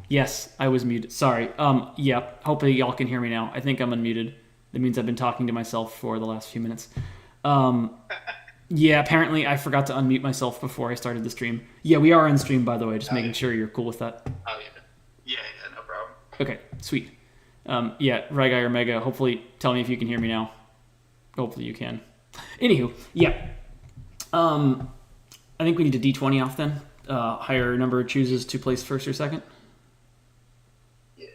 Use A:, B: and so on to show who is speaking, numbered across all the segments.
A: Yes, I was muted. Sorry. Yeah, hopefully y'all can hear me now. I think I'm unmuted. That means I've been talking to myself for the last few minutes. Yeah, apparently I forgot to unmute myself before I started the stream. Yeah, we are on stream, by the way, just making sure you're cool with that.
B: Oh, yeah. Yeah, no problem.
A: Okay, sweet. Yeah, Ryguy or Mega, hopefully tell me if you can hear me now. Hopefully you can. Anywho, yeah. I think we need a D20 off then. Higher number chooses to place first or second.
B: Yeah.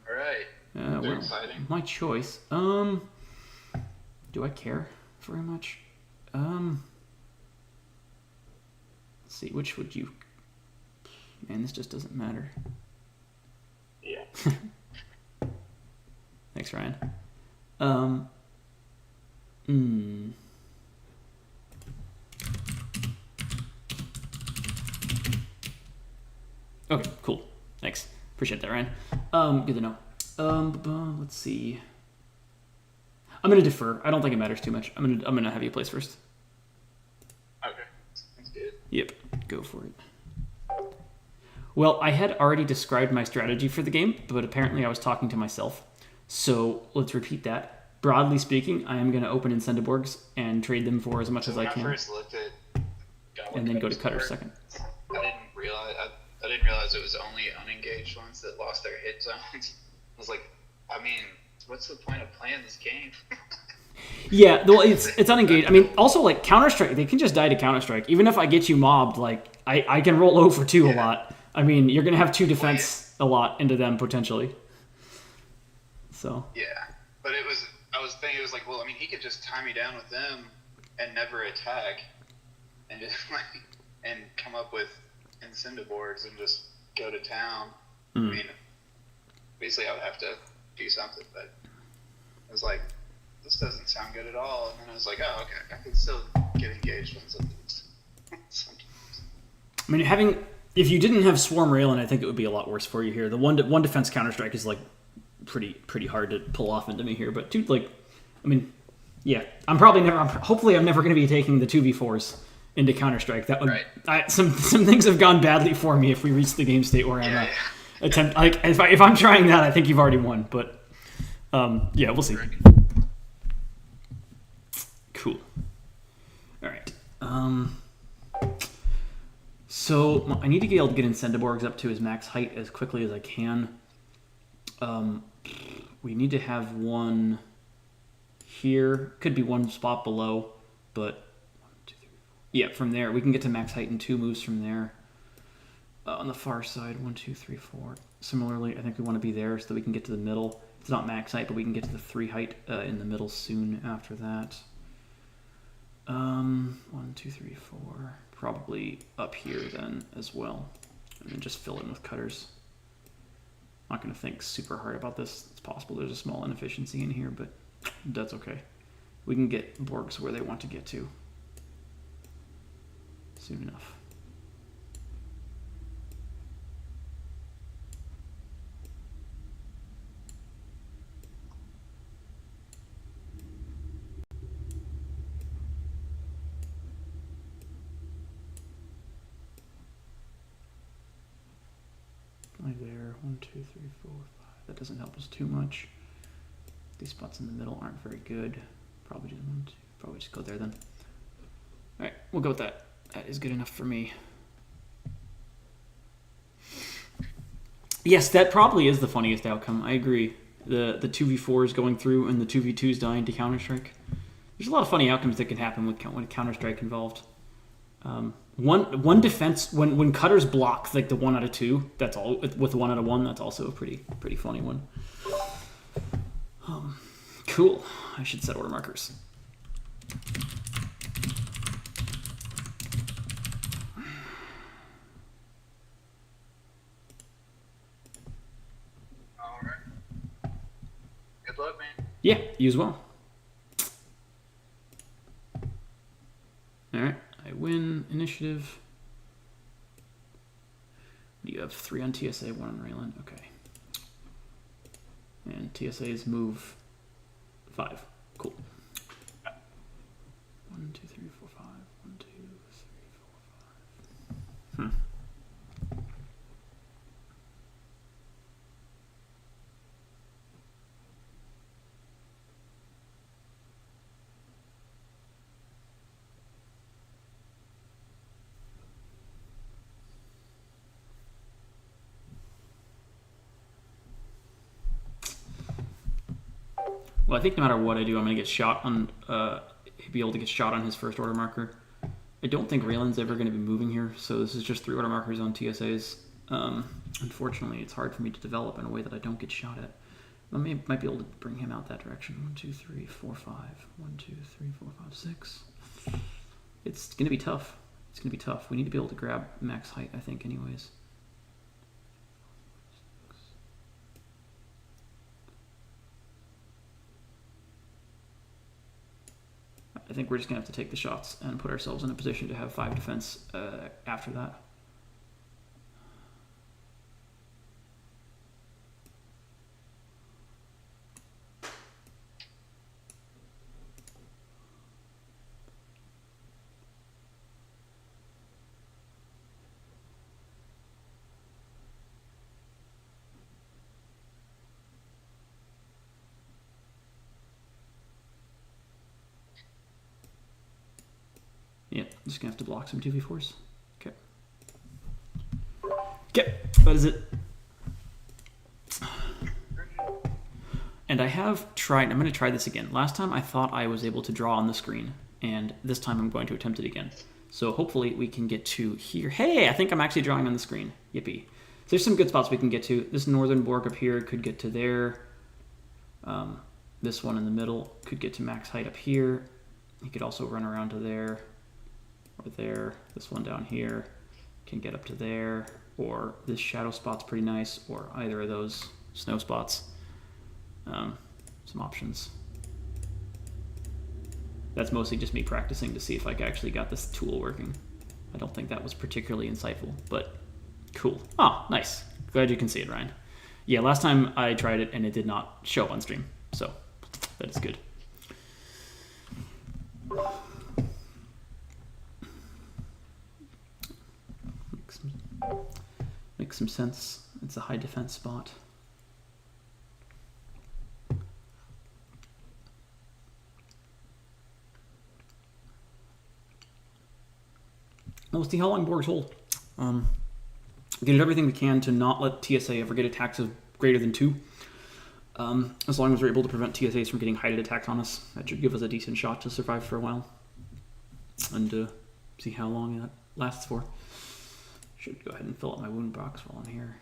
B: All right. Very exciting.
A: My choice. Do I care very much? Let's see, which would you... Man, this just doesn't matter.
B: Yeah.
A: Thanks, Ryan. Okay, cool. Thanks. Appreciate that, Ryan. Good to know. Let's see. I'm gonna defer. I don't think it matters too much. I'm gonna have you place first.
B: Okay. Sounds good.
A: Yep. Go for it. Well, I had already described my strategy for the game, but apparently I was talking to myself. So let's repeat that. Broadly speaking, I am going to open Incendiborgs and trade them for as much as I can.
B: When I first looked at
A: and then go to Cutter second.
B: I didn't realize it was only unengaged ones that lost their hit zones. I was like, I mean, what's the point of playing this game?
A: Yeah, well, it's unengaged. I mean, also, like, Counter-Strike, they can just die to Counter-Strike. Even if I get you mobbed, like, I can roll 0 for 2 a lot. I mean, you're going to have 2 defense a lot into them, potentially. So.
B: Yeah, but I was thinking, it was like, well, I mean, he could just tie me down with them and never attack and just, like, and come up with Incendiborgs and just go to town. I mean, basically I would have to do something, but I was like, this doesn't sound good at all. And then I was like, oh, okay, I can still get engaged on some things sometimes.
A: I mean, if you didn't have Swarm Railin, I think it would be a lot worse for you here. The one defense Counter-Strike is, like, pretty hard to pull off into me here. But, dude, like, I mean, yeah, hopefully I'm never going to be taking the 2v4s into Counter-Strike. That would, right. Some things have gone badly for me if we reach the game state where I'm attempt. Like, if I'm trying that, I think you've already won. But, yeah, we'll see.
B: Right.
A: Cool. All right. So I need to be able to get Incendiborgs up to his max height as quickly as I can. We need to have one here. Could be one spot below, but 1, 2, 3, 4. Yeah, from there we can get to max height in 2 moves from there. On the far side, 1, 2, 3, 4. Similarly, I think we want to be there so that we can get to the middle. It's not max height, but we can get to the 3 height in the middle soon after that. 1, 2, 3, 4. Probably up here then as well. And then just fill in with cutters. I'm not going to think super hard about this. It's possible there's a small inefficiency in here, but that's okay. We can get Borgs where they want to get to soon enough. There, 1, 2, 3, 4, 5. That doesn't help us too much. These spots in the middle aren't very good. Probably just go there then. All right, we'll go with that. That is good enough for me. Yes, that probably is the funniest outcome. I agree. The 2v4s going through and the 2v2s dying to Counter-Strike. There's a lot of funny outcomes that can happen with when Counter-Strike involved. One defense when cutters block like the 1 out of 2, that's all with 1 out of 1. That's also a pretty funny one. Cool. I should set order markers.
B: All right. Good luck, man.
A: Yeah, you as well. All right. I win initiative. You have 3 on TSA, 1 on Raylan. Okay. And TSA is move 5. Cool. 1, 2, 3, 4, 5. 1, 2, 3, 4, Well, I think no matter what I do, I'm going to get shot on, be able to get shot on his first order marker. I don't think Raylan's ever going to be moving here, so this is just 3 order markers on TSAs. Unfortunately, it's hard for me to develop in a way that I don't get shot at. I might be able to bring him out that direction. 1, 2, 3, 4, 5. 1, 2, 3, 4, 5, 6. It's going to be tough. It's going to be tough. We need to be able to grab max height, I think, anyways. I think we're just going to have to take the shots and put ourselves in a position to have 5 defense after that. Yeah, just gonna have to block some 2v4s. Okay. Okay, that is it. And I have tried, I'm gonna try this again. Last time I thought I was able to draw on the screen, and this time I'm going to attempt it again. So hopefully we can get to here. Hey, I think I'm actually drawing on the screen. Yippee. So there's some good spots we can get to. This northern borg up here could get to there. This one in the middle could get to max height up here. He could also run around to there. Or there, this one down here can get up to there, or this shadow spot's pretty nice, or either of those snow spots. Some options. That's mostly just me practicing to see if I actually got this tool working. I don't think that was particularly insightful, but cool. Oh, nice. Glad you can see it, Ryan. Yeah, last time I tried it and it did not show up on stream, so that is good. Makes some sense. It's a high defense spot. We'll see how long Borgs hold. Get everything we can to not let TSA ever get attacks of greater than 2. As long as we're able to prevent TSAs from getting heighted attacks on us, that should give us a decent shot to survive for a while. And see how long that lasts for. Should go ahead and fill up my wound box while I'm here.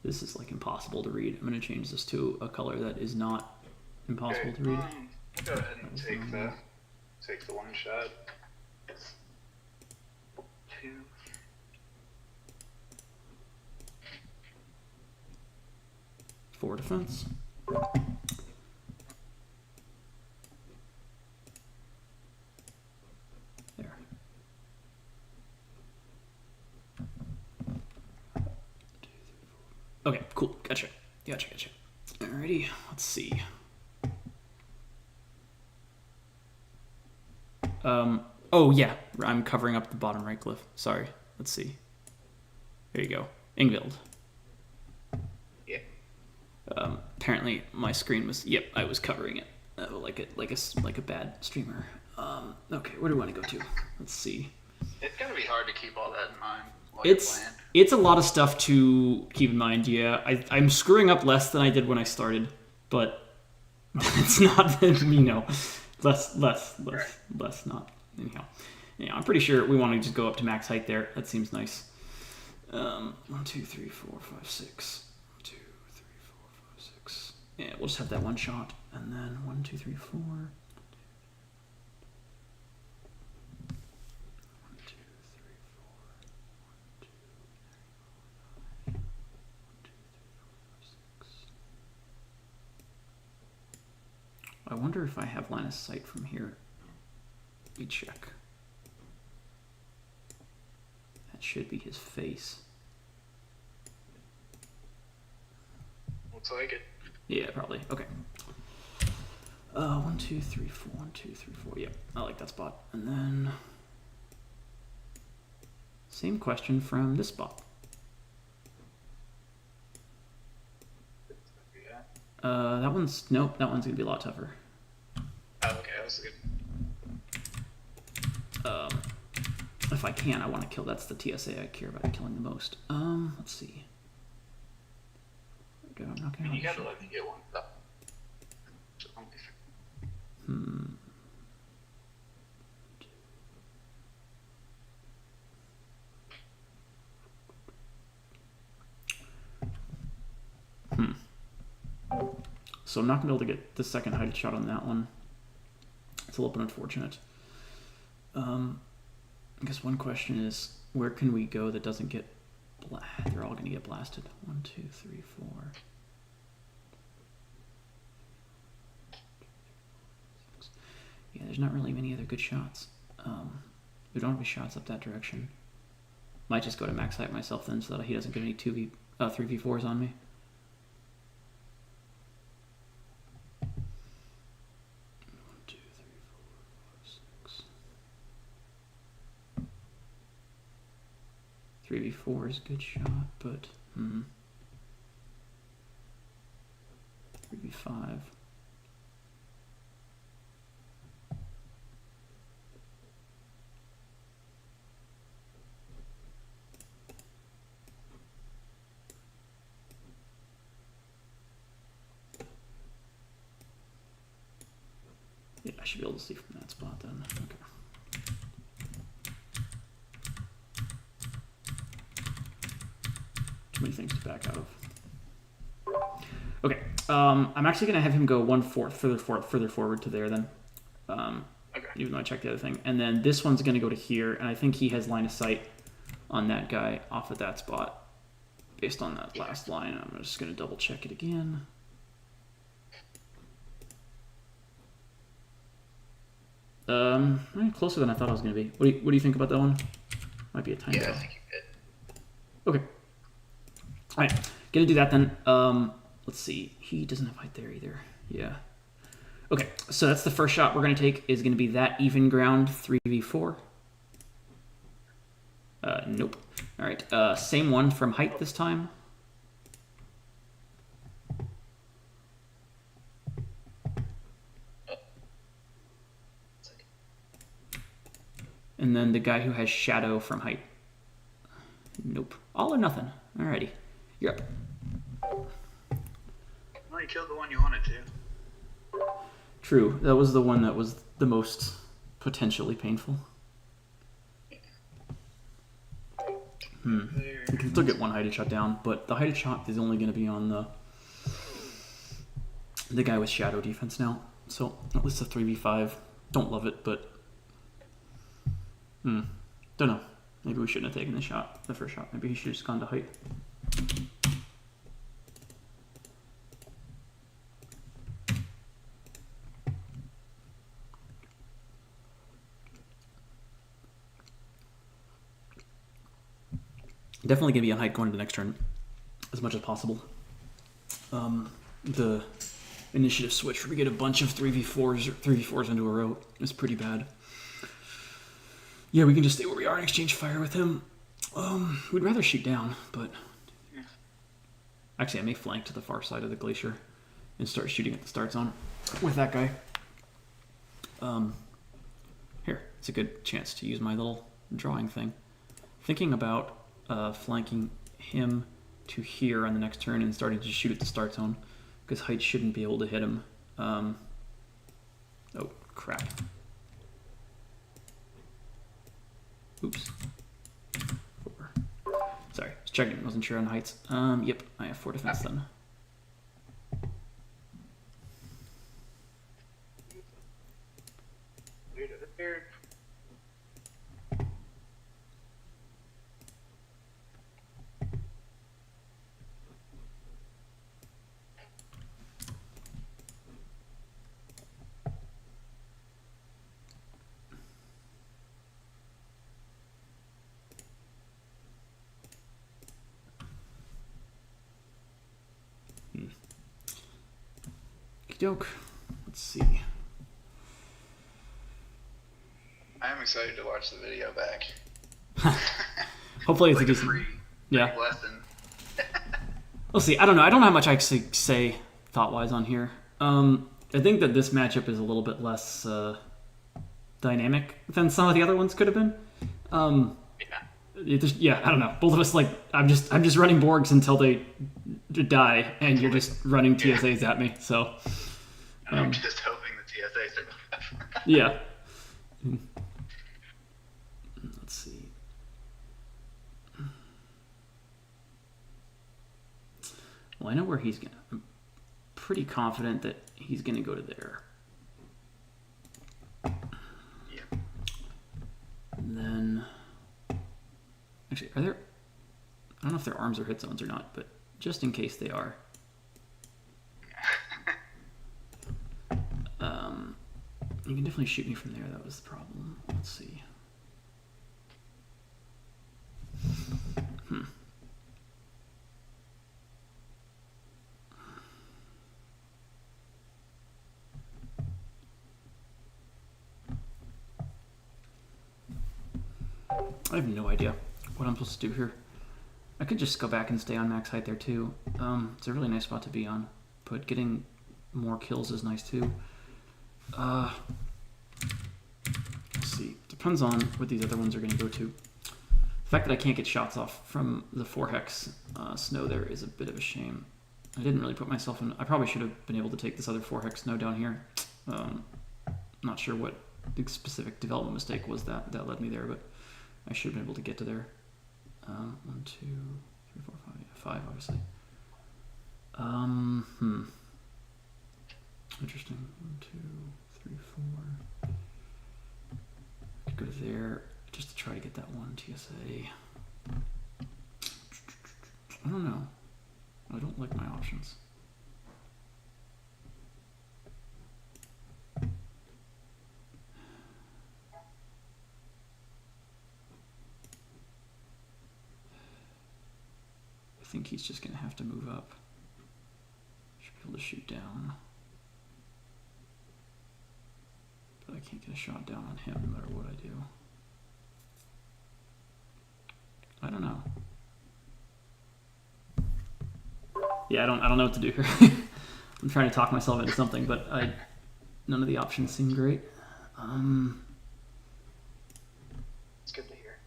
A: This is like impossible to read. I'm going to change this to a color that is not impossible to read.
B: We'll go ahead and take the one shot. 2.
A: For defense. There. Okay, cool. Gotcha. Alrighty, let's see. Oh yeah, I'm covering up the bottom right glyph. Sorry. Let's see. There you go. Ingvild.
B: Yeah.
A: Apparently my screen was. Yep, I was covering it like a bad streamer. Okay, where do we want to go to? Let's see.
B: It's gonna be hard to keep all that in mind.
A: It's a lot of stuff to keep in mind. Yeah, I'm screwing up less than I did when I started, but it's not less not anyhow. Yeah, I'm pretty sure we want to just go up to max height there. That seems nice. 1, 2, 3, 4, 5, 6. 1, 2, 3, 4, 5, 6. Yeah, we'll just have that one shot, and then 1, 2, 3, 4. 1, 2, 3, 4. 1, 2, 3, 4, 5. 1, 2, 3, 4, 5, 6. I wonder if I have line of sight from here. Let me check. That should be his face.
B: Looks like it.
A: Yeah, probably. Okay. 1, 2, 3, 4. 1, 2, 3, 4. Yep, I like that spot. And then same question from this spot. That one's nope. That one's gonna be a lot tougher.
B: Oh, okay, that was good.
A: If I can, I want to kill. That's the TSA I care about killing the most. Let's see. Okay, I'm not gonna.
B: You gotta let me get one up.
A: So I'm not gonna be able to get the second height shot on that one. It's a little bit unfortunate. I guess one question is, where can we go that doesn't get they're all gonna get blasted. 1, 2, 3, 4. Yeah, there's not really many other good shots. We don't have any shots up that direction. Might just go to max height myself then, so that he doesn't get any 3v4s on me. 3v4 is a good shot, but 3v5. Yeah, I should be able to see from that spot then. Okay. Too many things to back out of. Okay, I'm actually gonna have him go 1/4 further forward to there then.
B: Okay.
A: Even though I checked the other thing, and then this one's gonna go to here, and I think he has line of sight on that guy off at that spot, based on that last line. I'm just gonna double check it again. Closer than I thought I was gonna be. What do you think about that one? Might be a tiny.
B: Yeah, I think you could.
A: Okay. All right, gonna do that then. Let's see. He doesn't have height there either. Yeah. Okay, so that's the first shot we're gonna take. Is gonna be that even ground 3v4. Nope. All right. Same one from height this time. And then the guy who has shadow from height. Nope. All or nothing. Alrighty. You're up.
B: Well, you killed the one you wanted to.
A: True. That was the one that was the most potentially painful. We can still get one heighted shot down, but the heighted shot is only going to be on the guy with shadow defense now. So at least a 3v5. Don't love it, but don't know. Maybe we shouldn't have taken the shot, the first shot. Maybe he should have just gone to height. Definitely gonna be on height going into the next turn, as much as possible. The initiative switch where we get a bunch of 3v4s into a row is pretty bad. Yeah, we can just stay where we are and exchange fire with him. We'd rather shoot down, but actually I may flank to the far side of the glacier and start shooting at the start zone with that guy. Here, it's a good chance to use my little drawing thing. Thinking about flanking him to here on the next turn and starting to shoot at the start zone, because height shouldn't be able to hit him. Oh, crap. Oops. 4. Sorry, just checking. Wasn't sure on heights. Yep, I have 4 defense then. doke. Let's see.
B: I am excited to watch the video back.
A: Hopefully it's
B: like
A: a decent...
B: free
A: yeah.
B: lesson.
A: We'll see. I don't know. I don't have much I can say thought-wise on here. I think that this matchup is a little bit less dynamic than some of the other ones could have been. I don't know. Both of us, like, I'm just running Borgs until they die, and you're just running TSAs at me. So
B: I'm just hoping the TSA survive.
A: yeah. Let's see. Well, I know where he's gonna. I'm pretty confident that he's gonna go to there.
B: Yeah.
A: And then, actually, are there? I don't know if they're arms or hit zones or not, but just in case they are. You can definitely shoot me from there. That was the problem. Let's see. I have no idea what I'm supposed to do here. I could just go back and stay on max height there too. It's a really nice spot to be on, but getting more kills is nice too. Let's see. Depends on what these other ones are going to go to. The fact that I can't get shots off from the 4-hex snow there is a bit of a shame. I didn't really put myself in... I probably should have been able to take this other 4-hex snow down here. Not sure what the specific development mistake was that led me there, but I should have been able to get to there. 1, 2, 3, 4, 5, 5 obviously. Interesting. 1, 2, 3, 4. I could go to there just to try to get that one TSA. I don't know. I don't like my options. I think he's just going to have to move up. Should be able to shoot down. But I can't get a shot down on him no matter what I do. I don't know. Yeah, I don't know what to do here. I'm trying to talk myself into something, but none of the options seem great.
B: It's good to hear.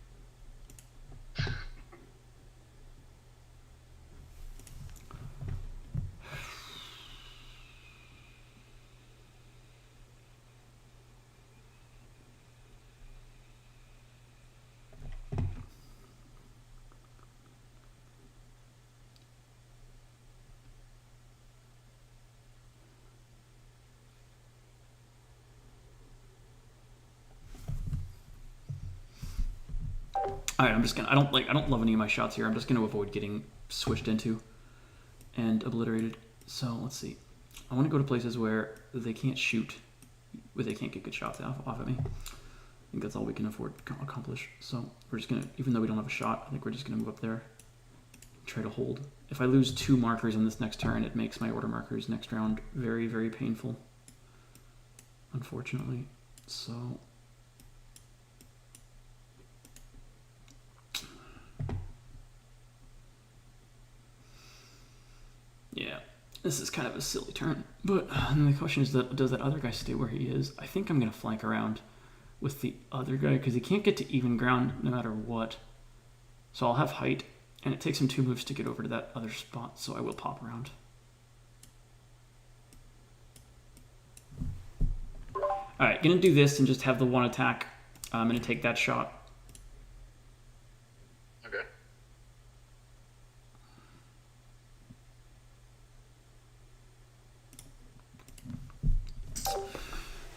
A: All right, I'm just gonna. I don't love any of my shots here. I'm just gonna avoid getting switched into and obliterated. So let's see. I want to go to places where they can't shoot, where they can't get good shots off at me. I think that's all we can afford to accomplish. So we're just gonna, even though we don't have a shot, I think we're just gonna move up there, try to hold. If I lose 2 markers in this next turn, it makes my order markers next round very, very painful. Unfortunately, so. Yeah, this is kind of a silly turn. But then the question is, does that other guy stay where he is? I think I'm going to flank around with the other guy because he can't get to even ground no matter what. So I'll have height, and it takes him 2 moves to get over to that other spot, so I will pop around. Alright, going to do this and just have the 1 attack. I'm going to take that shot.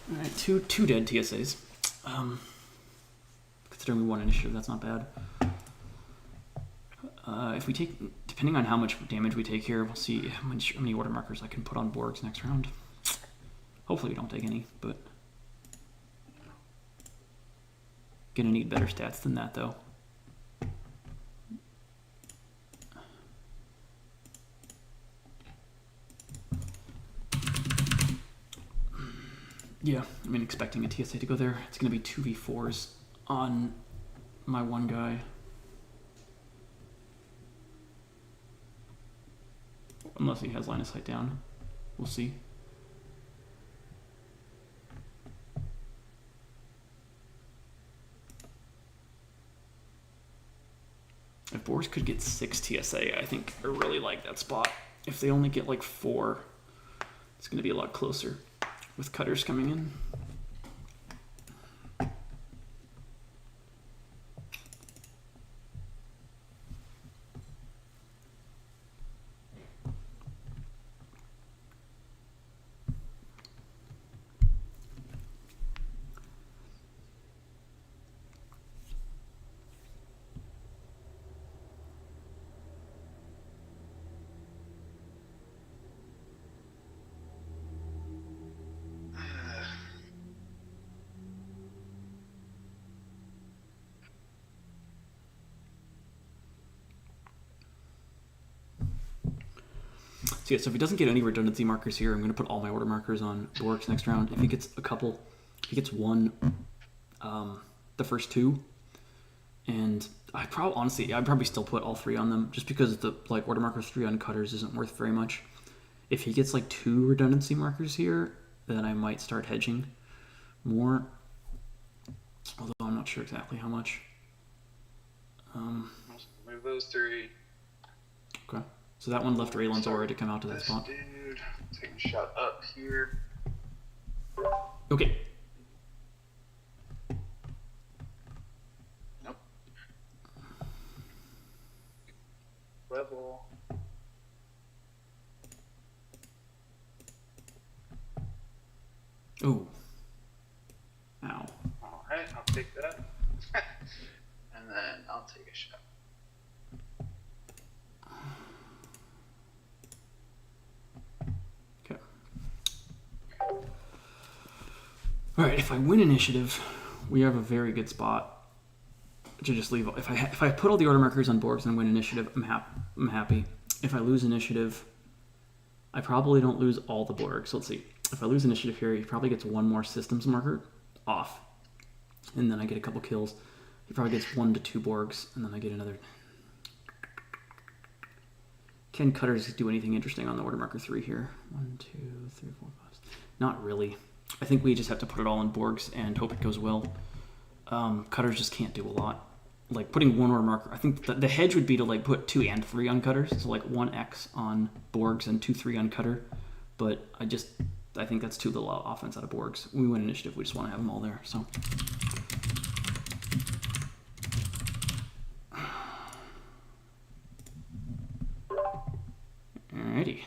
A: Alright, two dead TSAs. Considering we won initiative, that's not bad. If we take, depending on how much damage we take here, we'll see how many order markers I can put on Borgs next round. Hopefully we don't take any, but gonna need better stats than that though. Yeah, I mean, expecting a TSA to go there. It's going to be 2v4s on my one guy. Unless he has line of sight down. We'll see. If Boars could get 6 TSA, I think I really like that spot. If they only get like 4, it's going to be a lot closer with cutters coming in. So yeah, so if he doesn't get any redundancy markers here, I'm going to put all my order markers on Borks next round. If he gets a couple, if he gets 1, the first 2, and I'd probably still put all 3 on them, just because the like order marker 3 on cutters isn't worth very much. If he gets like 2 redundancy markers here, then I might start hedging more. Although I'm not sure exactly how much.
B: Move those 3.
A: Okay. So that one left Raylan's aura to come out to that spot.
B: Dude, taking a shot up here.
A: Okay.
B: Nope. Level.
A: Oh. Ow.
B: Alright, I'll take that. And then I'll take a shot.
A: Okay. Alright, if I win initiative, we have a very good spot to just leave. If I put all the order markers on Borgs and win initiative, I'm happy. If I lose initiative, I probably don't lose all the Borgs. So let's see. If I lose initiative here, he probably gets 1 more systems marker off. And then I get a couple kills. He probably gets 1 to 2 Borgs, and then I get another. Can cutters do anything interesting on the order marker 3 here? 1, 2, 3, 4, 5. Not really. I think we just have to put it all in Borgs and hope it goes well. Cutters just can't do a lot. Like putting 1 order marker, I think the hedge would be to like put 2 and 3 on cutters. So like 1x on Borgs and 2, 3 on cutter. But I think that's too little offense out of Borgs. When we win initiative, we just want to have them all there. So. Alrighty.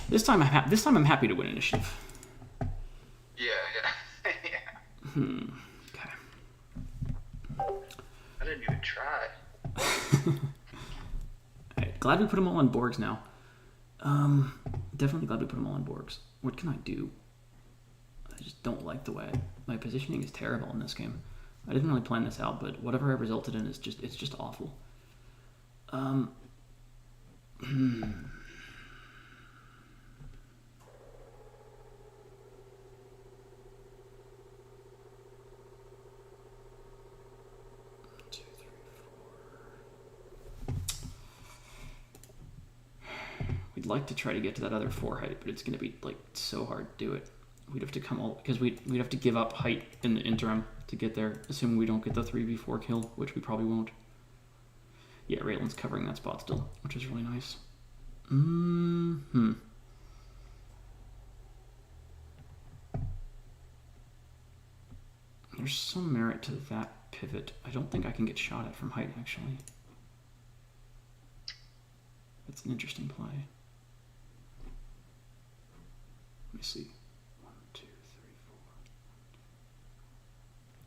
A: This time I'm happy to win initiative.
B: Yeah.
A: Okay.
B: I didn't even try.
A: Alright, glad we put them all on Borgs now. Definitely glad we put them all on Borgs. What can I do? I just don't like the way my positioning is terrible in this game. I didn't really plan this out, but whatever I resulted in is just awful. We'd like to try to get to that other 4 height, but it's going to be like so hard to do it. We'd have to come all because we'd have to give up height in the interim to get there, assuming we don't get the 3v4 kill, which we probably won't. Yeah, Raylan's covering that spot still, which is really nice. There's some merit to that pivot. I don't think I can get shot at from height, actually. That's an interesting play. Let me see. 1, 2, 3,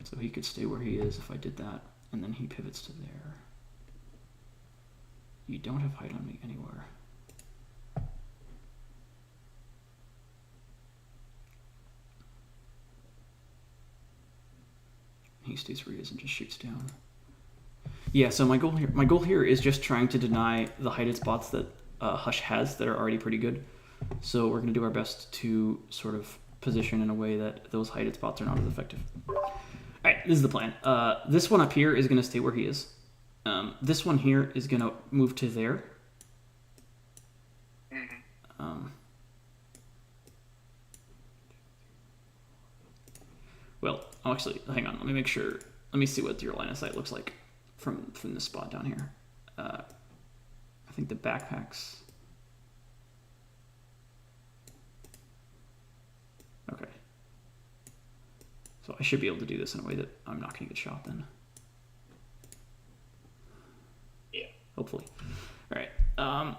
A: 4. So he could stay where he is if I did that, and then he pivots to there. You don't have height on me anywhere. He stays where he is and just shoots down. Yeah, so my goal here is just trying to deny the heighted spots that Hush has that are already pretty good. So we're going to do our best to sort of position in a way that those heighted spots are not as effective. Alright, this is the plan. This one up here is going to stay where he is. This one here is going to move to there. Well, actually, hang on. Let me make sure. Let me see what your line of sight looks like from this spot down here. I think the backpacks. Okay. So I should be able to do this in a way that I'm not going to get shot then.
B: Yeah.
A: Hopefully. All right.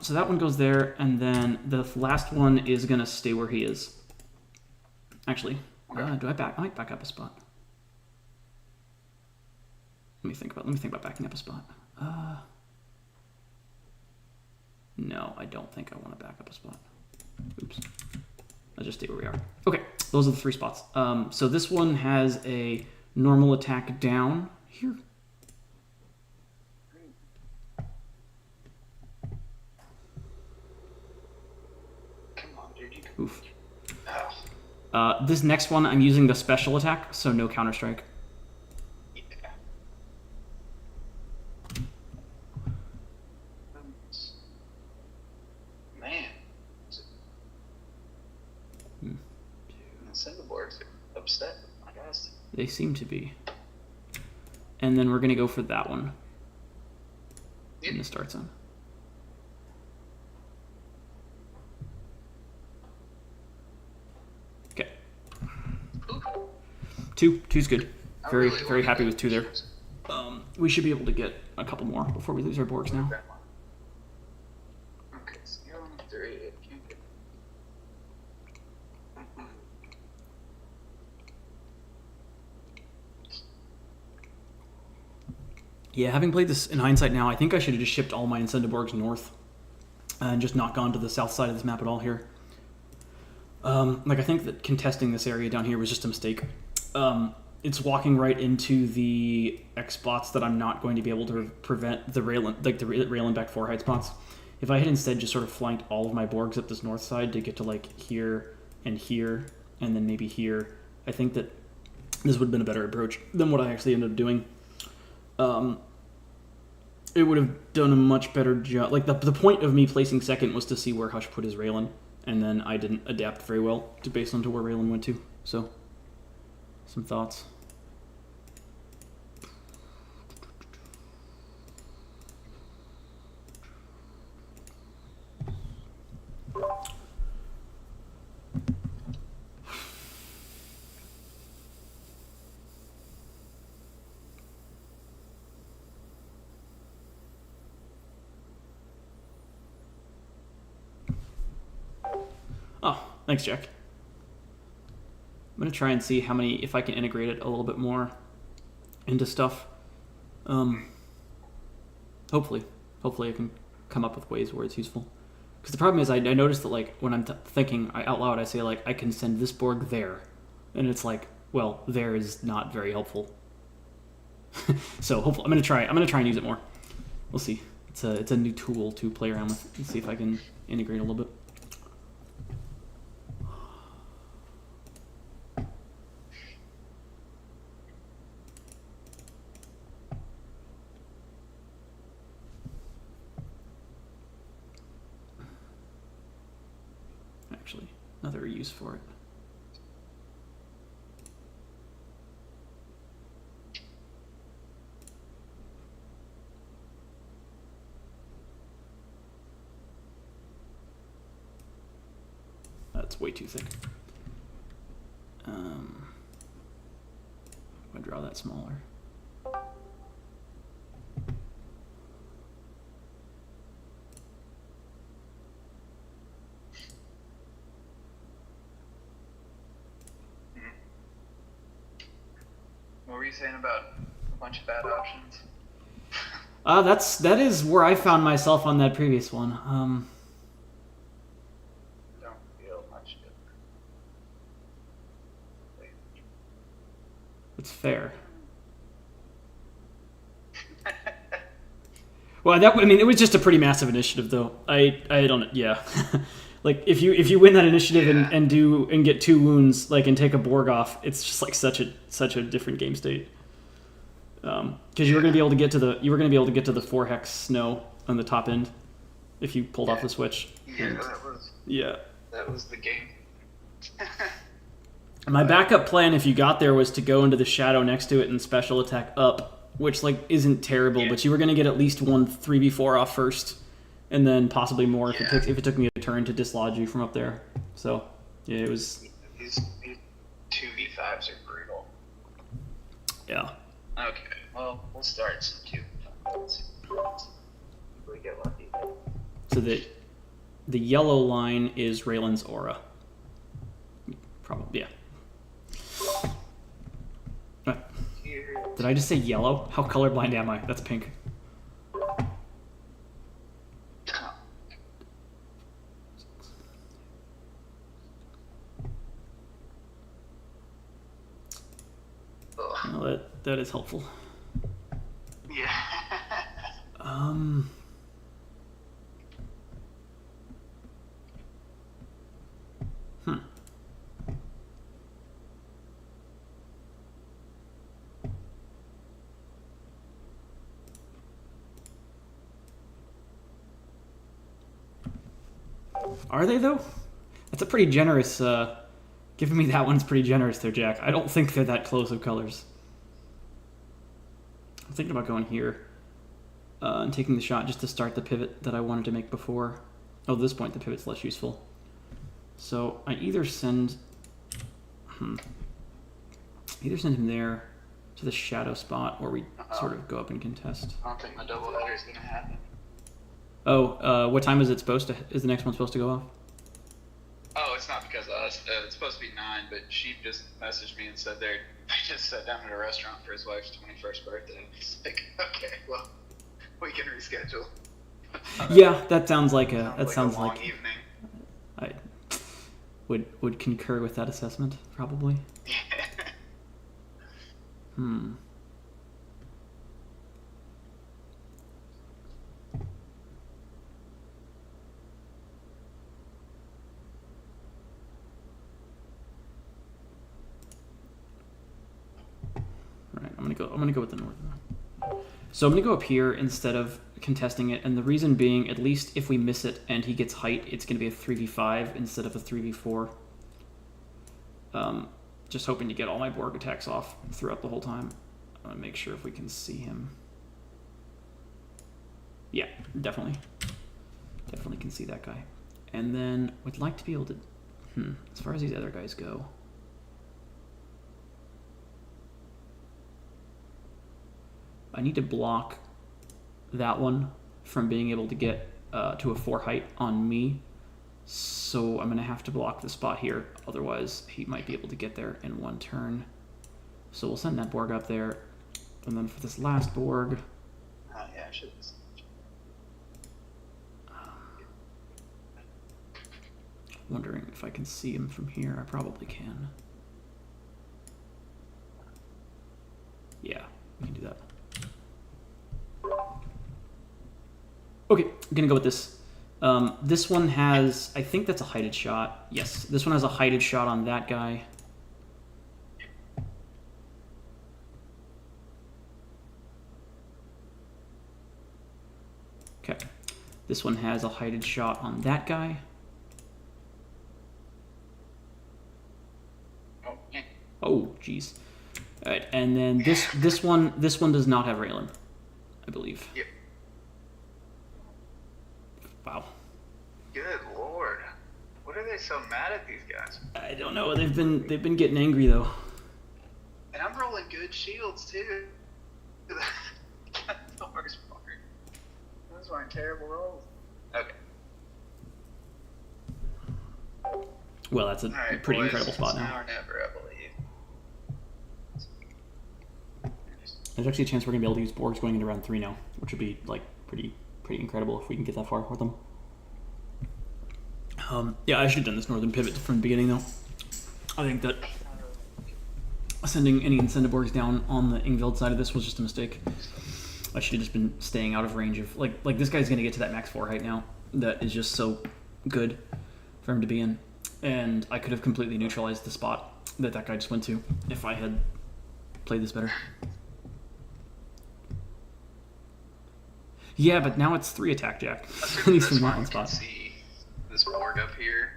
A: So that one goes there, and then the last one is going to stay where he is. Actually, do I might back up a spot. Let me think about backing up a spot. No, I don't think I want to back up a spot. Oops. I'll just stay where we are. Okay, those are the 3 spots. So this one has a normal attack down here.
B: Come on, dude.
A: Oof. This next one, I'm using the special attack, so no counter-strike.
B: Yeah. Man. Cinderboard's upset, I guess.
A: They seem to be. And then we're going to go for that one in the start zone. Okay. Two's good. Very happy with 2 there. We should be able to get a couple more before we lose our Borgs now.
B: Okay, so you're on 3.
A: Yeah, having played this in hindsight now, I think I should have just shipped all my Incendiborgs north and just not gone to the south side of this map at all here. I think that contesting this area down here was just a mistake. It's walking right into the X spots that I'm not going to be able to prevent the rail and back 4 height spots. If I had instead just sort of flanked all of my Borgs up this north side to get to like here, and then maybe here, I think that this would have been a better approach than what I actually ended up doing. It would have done a much better job. Like, the point of me placing second was to see where Hush put his Raylan, and then I didn't adapt very well based on where Raylan went to. So, some thoughts. Oh, thanks, Jack. I'm going to try and see if I can integrate it a little bit more into stuff. Hopefully I can come up with ways where it's useful. Because the problem is I noticed that, like, when I'm thinking out loud, I say, like, I can send this Borg there. And it's like, well, there is not very helpful. So hopefully I'm going to try and use it more. We'll see. It's a new tool to play around with and see if I can integrate a little bit. Actually, another use for it. That's way too thick. I'm gonna draw that smaller.
B: What were you saying about a bunch of bad options?
A: That is where I found myself on that previous one.
B: Don't feel much different.
A: It's fair. Well, I mean, it was just a pretty massive initiative, though. I don't, yeah. Like if you win that initiative and get 2 wounds, like, and take a Borg off, it's just like such a different game state. Because you were gonna be able to get to the 4 hex snow on the top end if you pulled off the switch.
B: Yeah, that was the game.
A: My backup plan, if you got there, was to go into the shadow next to it and special attack up, which like isn't terrible, but you were gonna get at least one 3v4 off first, and then possibly more if it took me a turn to dislodge you from up there. So yeah, it was.
B: These 2v5s are brutal.
A: Yeah.
B: Okay, well, we'll start some 2v5s. If we get lucky.
A: So the yellow line is Raylan's aura. Probably, yeah. Did I just say yellow? How colorblind am I? That's pink. Well, that is helpful.
B: Yeah.
A: Are they, though? That's a pretty generous, giving me that one's pretty generous there, Jack. I don't think they're that close of colors. I'm thinking about going here and taking the shot just to start the pivot that I wanted to make before. Oh, at this point, the pivot's less useful. So I either send him there to the shadow spot, or we sort of go up and contest.
B: I don't think my double header is going to happen.
A: Oh, what time is it supposed to? Is the next one supposed to go off?
B: Oh, it's not because of us. It's supposed to be 9, but she just messaged me and said they just sat down at a restaurant for his wife's 21st birthday. It's like, okay, well, we can reschedule.
A: Yeah, that sounds like a
B: long evening.
A: I would concur with that assessment, probably. I'm gonna go with the northern one. So I'm gonna go up here instead of contesting it, and the reason being, at least if we miss it and he gets height, it's gonna be a 3v5 instead of a 3v4. Just hoping to get all my Borg attacks off throughout the whole time. I'm gonna make sure if we can see him. Yeah, definitely can see that guy. And then would like to be able to, as far as these other guys go. I need to block that one from being able to get to a 4 height on me. So I'm going to have to block the spot here. Otherwise, he might be able to get there in 1 turn. So we'll send that Borg up there. And then for this last Borg...
B: Oh, yeah, I should.
A: Wondering if I can see him from here. I probably can. Yeah, we can do that. Okay, I'm gonna go with this. This one has, I think that's a heighted shot. Yes, this one has a heighted shot on that guy. Okay, this one has a heighted shot on that guy. Oh, jeez. All right, and then this one does not have Raylan, I believe.
B: Yep.
A: Wow.
B: Good lord, what are they so mad at these guys?
A: I don't know. They've been getting angry though.
B: And I'm rolling good shields too. That's the worst part. Those aren't terrible rolls. Okay.
A: Well, that's a pretty incredible spot now.
B: Now or never, I believe.
A: There's actually a chance we're gonna be able to use Borgs going into round 3 now, which would be like pretty incredible if we can get that far with them. Yeah, I should have done this northern pivot from the beginning though. I think that sending any Incendiborgs down on the Ingvild side of this was just a mistake. I should have just been staying out of range of like this guy's gonna get to that max 4 height now. That is just so good for him to be in, and I could have completely neutralized the spot that guy just went to if I had played this better. Yeah, but now it's 3 attack jack. At least in that one spot.
B: See this board up here.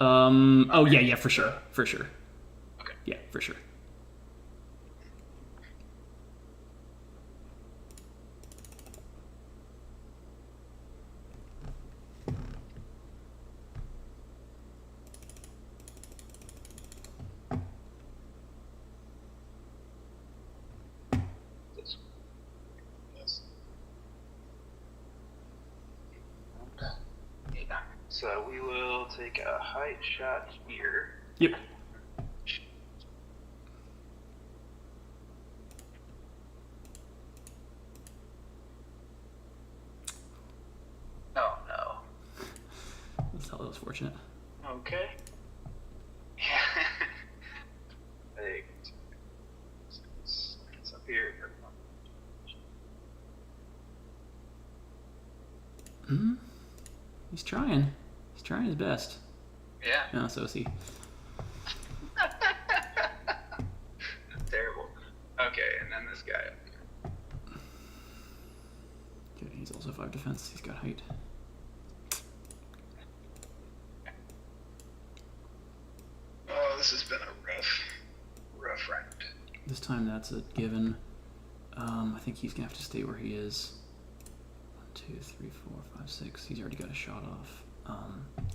A: Oh yeah, for sure.
B: Okay.
A: Yeah, for sure.
B: So we will take a height shot here.
A: Yep.
B: Oh no.
A: That's how that was fortunate.
B: Okay. Yeah. It's up here.
A: Hmm. He's trying. He's trying his best.
B: Yeah.
A: No, so is he.
B: Terrible. Okay, and then this guy up here.
A: Okay, he's also 5 defense. He's got height.
B: Oh, this has been a rough round.
A: This time that's a given. I think he's gonna have to stay where he is. 1, 2, 3, 4, 5, 6. He's already got a shot off.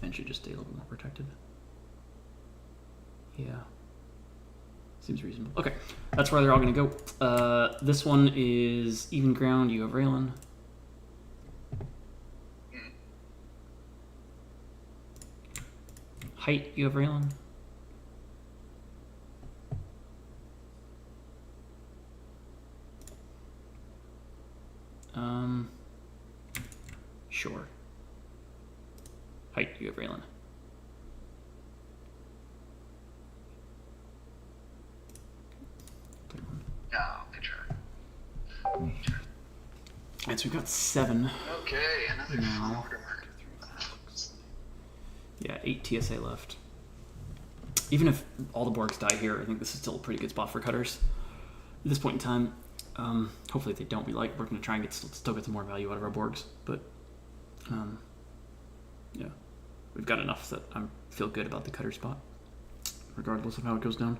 A: And should just stay a little more protected. Yeah. Seems reasonable. Okay, that's where they're all gonna go. This one is even ground. You have Raylan. Height. You have Raylan. Sure. Height. You have Raylan.
B: Oh, good try.
A: And so we've got 7.
B: Okay, another
A: No.
B: watermark.
A: Yeah, 8 TSA left. Even if all the Borgs die here, I think this is still a pretty good spot for cutters. At this point in time, hopefully if they don't, we're going to try and still get some more value out of our Borgs. But, yeah, we've got enough that I feel good about the cutter spot, regardless of how it goes down.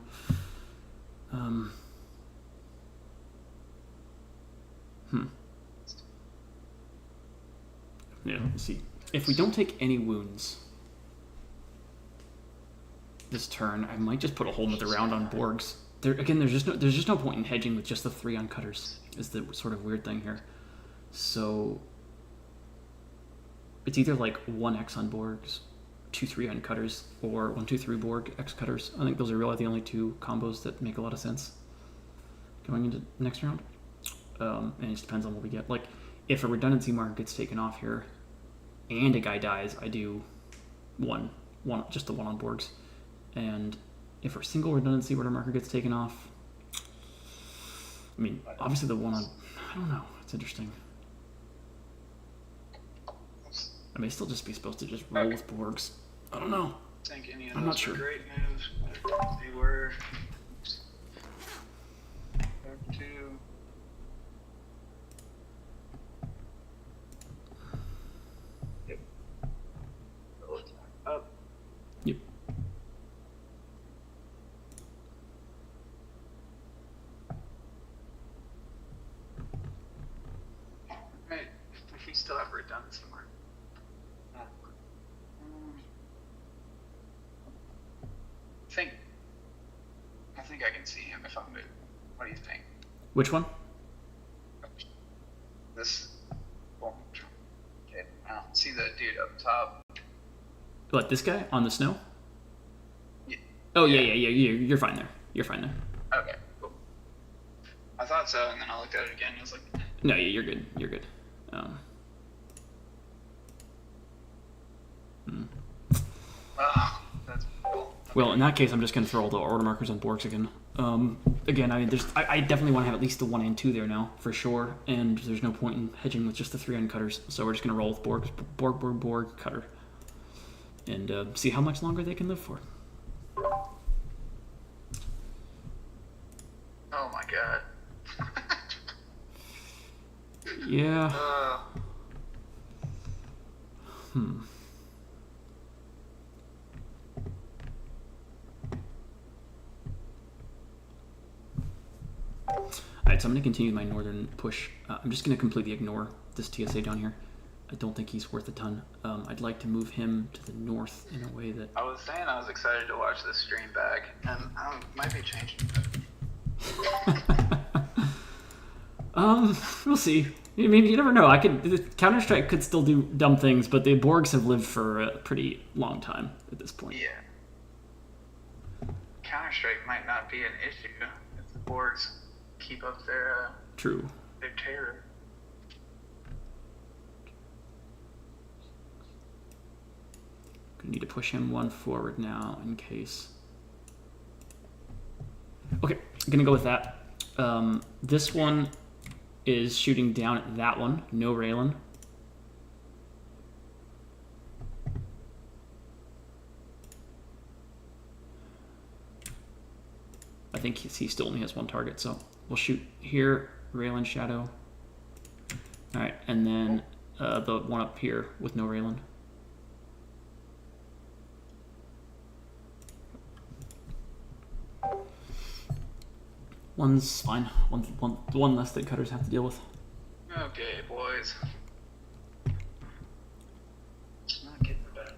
A: Yeah, we'll see. If we don't take any wounds this turn, I might just put a whole nother round on Borgs. There's just no point in hedging with just the 3 on cutters. Is the sort of weird thing here. So it's either like 1x on Borgs, 2-3 on cutters, or 1-2-3 Borg x cutters. I think those are really the only 2 combos that make a lot of sense going into next round. And it just depends on what we get. Like, if a redundancy mark gets taken off here and a guy dies, I do just the 1 on Borgs. And if our single redundancy order marker gets taken off, I mean, obviously the 1 on, I don't know, it's interesting. I may still just be supposed to just roll with Borgs. I don't know.
B: I think any of
A: I'm
B: those
A: not sure.
B: were great moves. They were. Back to. Yep. Up.
A: Yep.
B: Right. We still have redundancy mark. I think I can see him if I move. What do you think?
A: Which one?
B: This. Oh, okay. I don't see the dude up top.
A: What, this guy on the snow?
B: Yeah.
A: Oh, yeah. You're fine there. You're fine there.
B: Okay, cool. I thought so, and then I looked at it again and I was like,
A: No, yeah, you're good. You're good.
B: oh, that's cool.
A: Well, in that case, I'm just going to throw all the order markers on Borgs again. Again, I mean, I definitely want to have at least the 1 and 2 there now, for sure, and there's no point in hedging with just the 3 uncutters, so we're just going to roll with Borg, cutter, and see how much longer they can live for.
B: Oh my god.
A: Yeah. Alright, so I'm going to continue my northern push. I'm just going to completely ignore this TSA down here. I don't think he's worth a ton. I'd like to move him to the north in a way that...
B: I was saying I was excited to watch this stream back, and I might be changing it.
A: We'll see. I mean, you never know. Counter-Strike could still do dumb things, but the Borgs have lived for a pretty long time at this point.
B: Yeah. Counter-Strike might not be an issue if the Borgs keep up their terror.
A: Gonna need to push him 1 forward now in case. Okay, I'm gonna go with that. This one is shooting down at that one. No Raylan. I think he still only has 1 target, so we'll shoot here, Raylan Shadow. Alright, and then the one up here with no Raylan. One's fine. One less that cutters have to deal with.
B: Okay, boys. It's not getting better.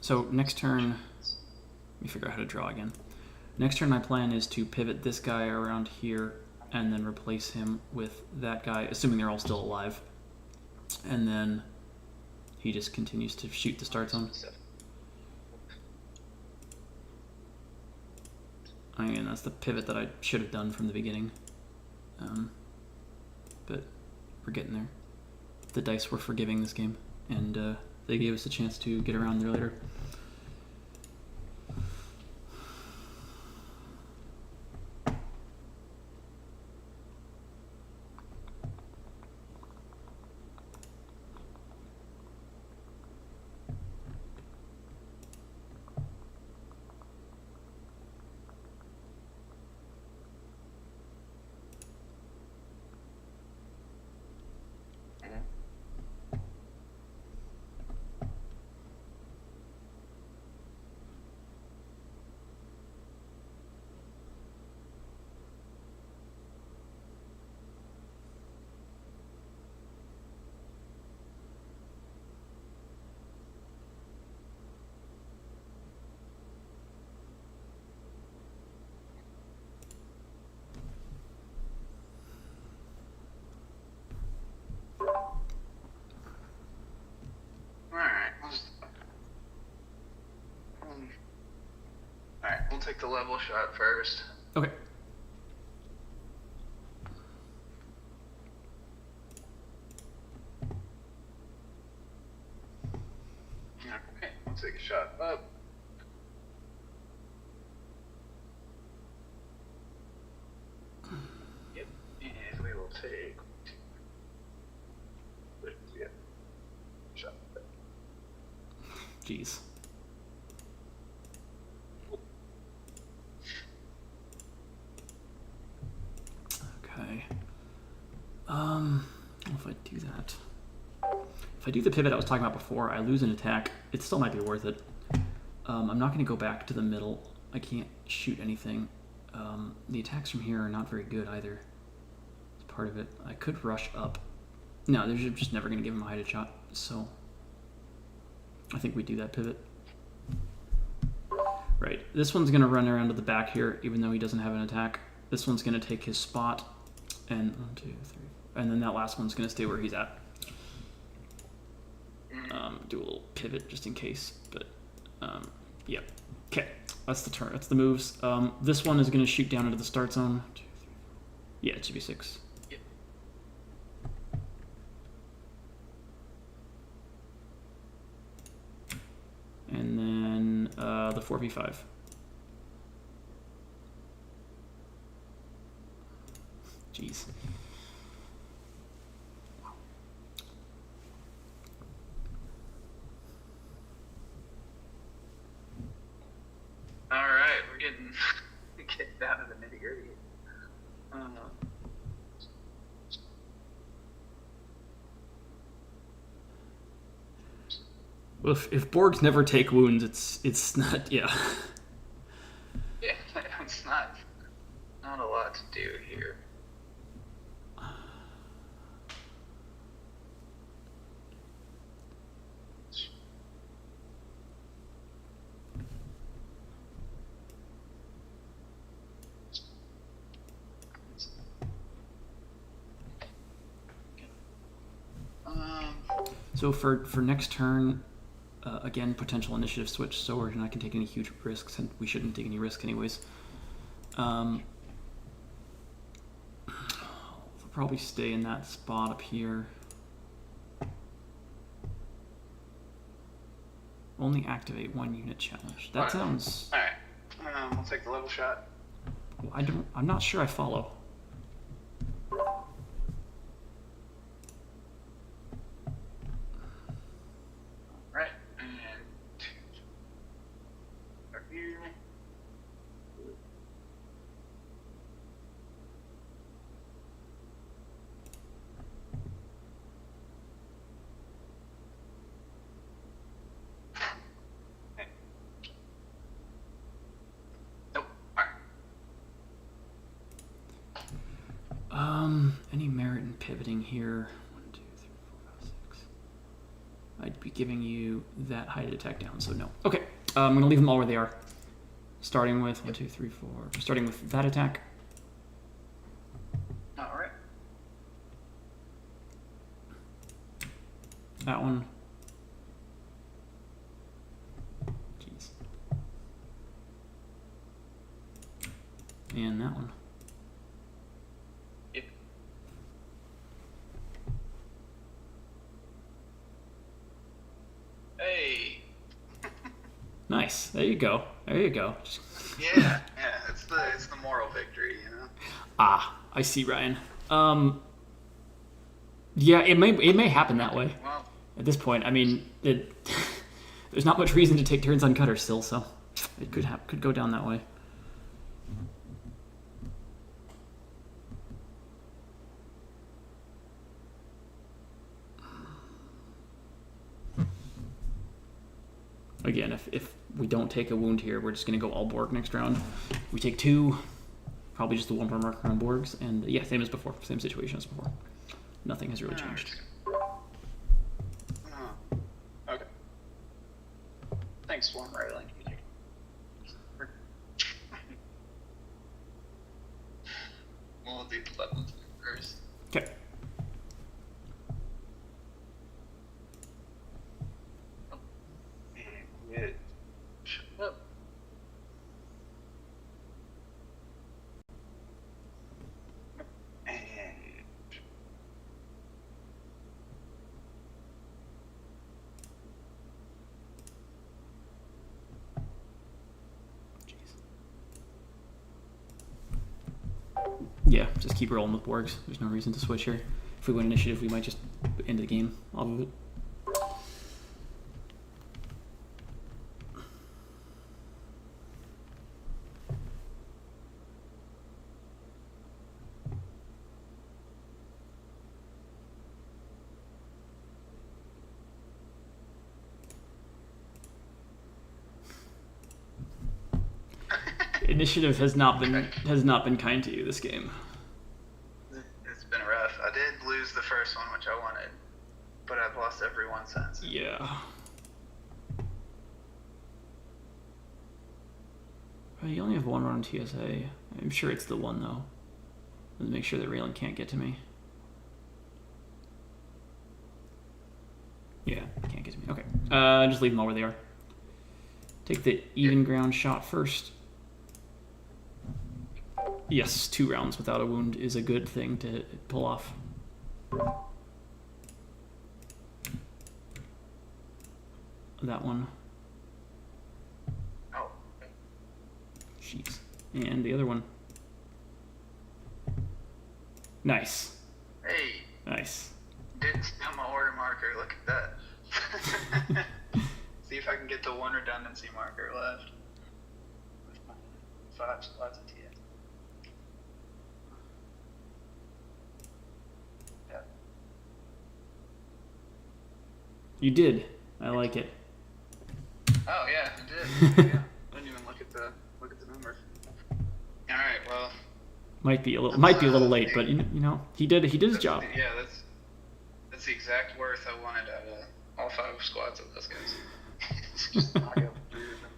A: So next turn, let me figure out how to draw again. Next turn my plan is to pivot this guy around here and then replace him with that guy, assuming they're all still alive. And then he just continues to shoot the start zone. I mean, that's the pivot that I should have done from the beginning. But we're getting there. The dice were forgiving this game, and they gave us a chance to get around there later.
B: Alright, we'll take the level shot first.
A: Okay.
B: Okay, we'll take a shot up. Yep, and we will take shot up.
A: Jeez. Okay. If I do that, if I do the pivot I was talking about before, I lose an attack. It still might be worth it. I'm not going to go back to the middle. I can't shoot anything. The attacks from here are not very good either. It's part of it. I could rush up. No, they're just never going to give him a hided shot. So I think we do that pivot. Right. This one's going to run around to the back here, even though he doesn't have an attack. This one's going to take his spot. And 1, 2, 3. And then that last one's going to stay where he's at. Do a little pivot just in case. But, yeah. Okay. That's the turn. That's the moves. This one is going to shoot down into the start zone. 2, 3, 4. Yeah, it should be 6.
B: Yep.
A: And then the 4v5. Jeez.
B: All right, we're getting down to the nitty gritty.
A: Well, if Borgs never take wounds, it's not, yeah.
B: Yeah, it's not a lot to do here.
A: So for next turn, again, potential initiative switch, so we're not going to take any huge risks, and we shouldn't take any risk anyways. They'll probably stay in that spot up here. Only activate 1 unit challenge. That sounds...
B: Alright, we'll take the level shot.
A: I'm not sure I follow.
B: Right, and up here. Okay. Nope. Alright.
A: Any merit in pivoting here? 1, 2, 3, 4, 5, 6. I'd be giving you that height attack down, so no. Okay, I'm gonna leave them all where they are. Starting with 1, 2, 3, 4. Starting with that attack.
B: Alright.
A: That one. Jeez. And that one.
B: Yep. Hey.
A: Nice. There you go. There you go.
B: Yeah, it's the moral victory, you know.
A: Ah, I see, Ryan. Yeah, it may happen that way.
B: Well,
A: At this point, I mean, there's not much reason to take turns on Cutter still, so it could go down that way. Again, if we don't take a wound here, we're just going to go all Borg next round. If we take 2, probably just the 1 more marker on Borgs, and yeah, same as before, same situation as before. Nothing has really changed.
B: okay. Thanks, Swarm Railing. We'll do the level 2 first.
A: Okay.
B: Good. Shut up. And
A: Yeah, just keep rolling with Borgs. There's no reason to switch here. If we win initiative, we might just end the game. I'll move it. Initiative has not been kind to you this game.
B: it's been rough. I did lose the first one, which I wanted, but I've lost every one since.
A: Yeah. You only have 1 run on TSA. I'm sure it's the one though. Let's make sure that Raylan can't get to me. Yeah, can't get to me. Okay. Just leave them all where they are. Take the even ground shot first. Yes, 2 rounds without a wound is a good thing to pull off. That one. jeez. And the other one. Nice.
B: Hey.
A: Nice.
B: Didn't steal my order marker. Look at that. See if I can get the one redundancy marker left. With my 5 slots of TS. Yeah.
A: You did. I like it.
B: Oh yeah, I did. Yeah. Didn't even look at the numbers. All right. Well.
A: Might be a little late, but you know he did his job.
B: Yeah, that's the exact worth I wanted out of all 5 squads of those guys. Just knock out 3 of them.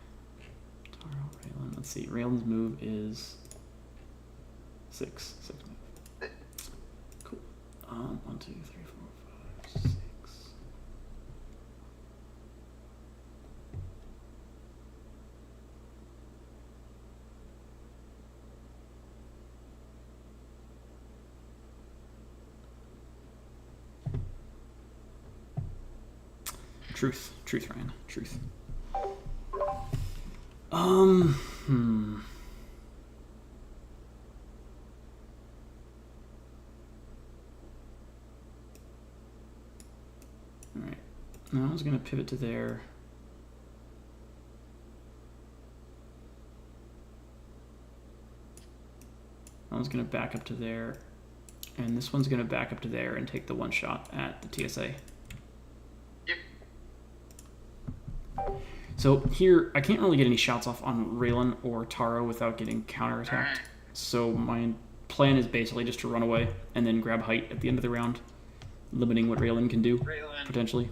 A: Taro, Raylan. Let's see. Raylan's move is 6. 6 move. Cool. 1, 2, 3, 4, 5, 6. Truth, Ryan. Truth. Alright. Now I was gonna pivot to there. I was gonna back up to there. And this one's gonna back up to there and take the one shot at the TSA. So here, I can't really get any shots off on Raylan or Taro without getting counterattacked.
B: Right.
A: So my plan is basically just to run away and then grab height at the end of the round, limiting what Raylan can do, potentially.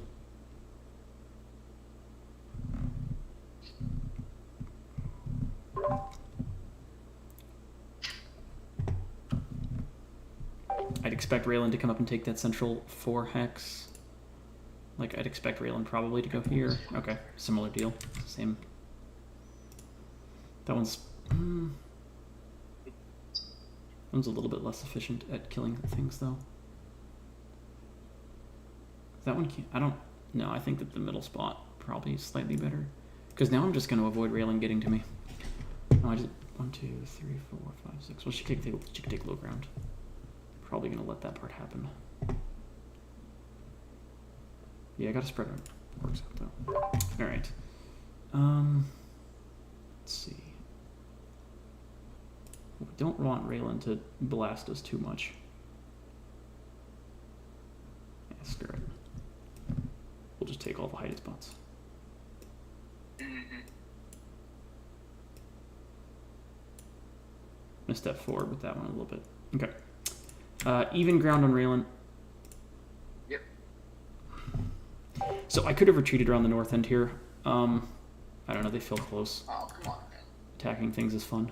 A: I'd expect Raylan to come up and take that central 4 hex. Like, I'd expect Raylan probably to go here. Okay, similar deal. Same. That one's a little bit less efficient at killing things, though. That one can't... I don't... No, I think that the middle spot probably is slightly better. Because now I'm just going to avoid Raylan getting to me. No, I just... 1, 2, 3, 4, 5, 6. Well, she could take low ground. Probably going to let that part happen. Yeah, I gotta spread it. Works out though. Alright. Let's see. We don't want Raylan to blast us too much. Yeah, screw it. We'll just take all the hiding spots. Gonna step forward with that one a little bit. Okay. Even ground on Raylan. So I could have retreated around the north end here. I don't know, they feel close.
B: Oh, come on, man.
A: Attacking things is fun.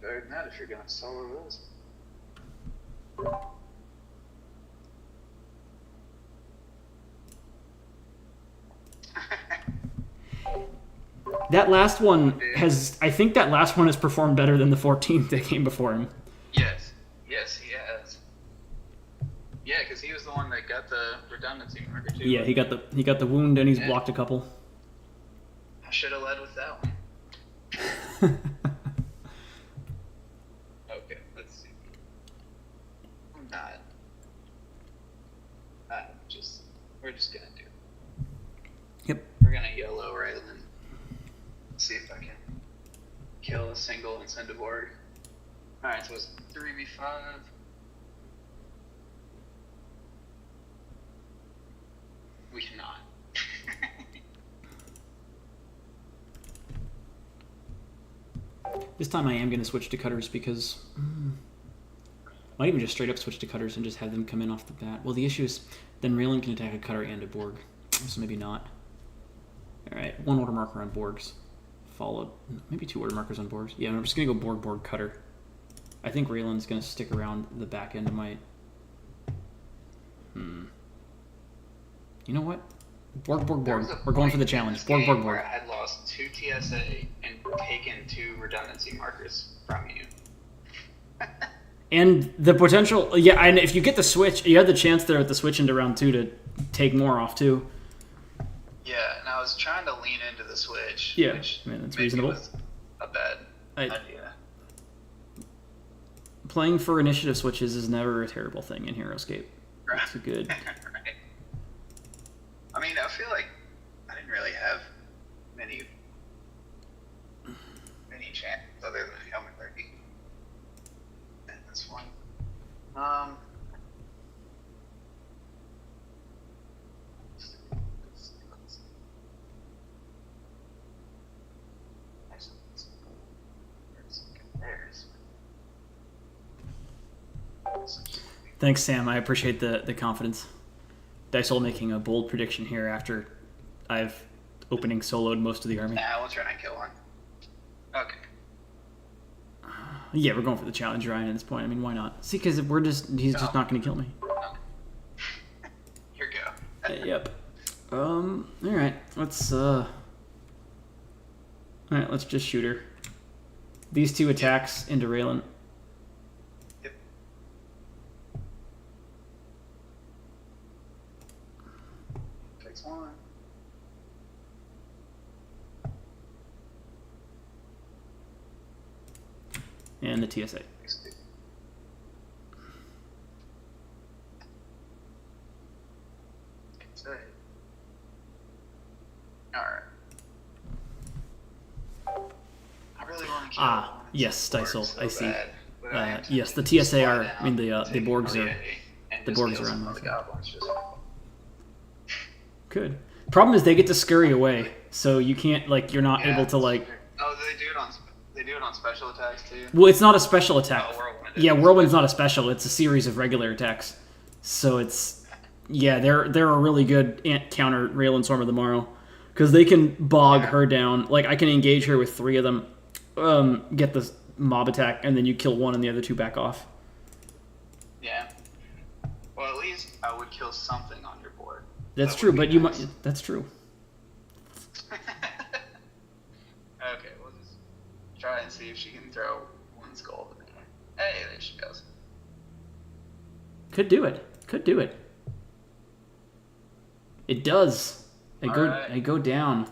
B: Better than that if you're going to solo those.
A: That last one has... I think that last one has performed better than the 14th that came before him.
B: Yes. Yes, he has. Yeah, because he was the one that got the redundancy marker too.
A: Yeah, he got the wound and he's blocked a couple.
B: I should have led with that one. Okay, let's see. I'm not. We're just gonna do.
A: Yep.
B: We're gonna yellow right and then see if I can kill a single and send a board. All right, so it's 3v5. We cannot.
A: This time I am going to switch to cutters because... I might even just straight up switch to cutters and just have them come in off the bat. Well, the issue is then Raylan can attack a cutter and a Borg. So maybe not. Alright, 1 order marker on Borgs. Followed... Maybe 2 order markers on Borgs. Yeah, I'm just going to go Borg, cutter. I think Raylan's going to stick around the back end of my... You know what? Borg. We're going for the challenge. Borg.
B: Where I had lost 2 TSA and taken 2 redundancy markers from you.
A: And the potential... Yeah, and if you get the switch, you had the chance there at the switch into round 2 to take more off, too.
B: Yeah, and I was trying to lean into the switch.
A: Yeah,
B: which
A: I mean, that's
B: maybe
A: reasonable.
B: was a bad
A: Playing for initiative switches is never a terrible thing in Heroscape. It's a good.
B: Right. I mean, I feel like I didn't really have many chances other than Helmet 30. And this one.
A: Thanks, Sam. I appreciate the confidence. Dice making a bold prediction here after I've opening soloed most of the army.
B: Nah, we'll try and kill one. Okay.
A: Yeah, we're going for the challenge, Ryan, at this point. I mean, why not? See, because he's just not going to kill me.
B: Here we go.
A: Yep. Alright, let's just shoot her. These two attacks into Raylan.
B: Yep. Takes one.
A: And the TSA.
B: Alright. I really want to kill
A: yes, Dysel,
B: so
A: I see.
B: bad,
A: yes, the TSA are,
B: down,
A: I mean, the Borgs are, the Borgs are
B: on
A: on
B: the goblins. Just...
A: Good. Problem is they get to scurry away, so you can't, like, you're not able to, like...
B: Oh, they do it on special attacks, too?
A: Well, it's not a special attack.
B: Oh, Whirlwind.
A: Yeah, Whirlwind's not a special, it's a series of regular attacks. So it's... Yeah, they're a really good counter Raylan Storm of the Morrow. Because they can bog her down. Like, I can engage her with 3 of them, get the mob attack, and then you kill 1 and the other 2 back off.
B: Yeah. Well, at least I would kill something on your board.
A: That's true, but you might... That's true.
B: Okay, we'll just try and see if she can throw 1 skull to me. Hey, there she goes.
A: Could do it. Could do it. It does. I go down.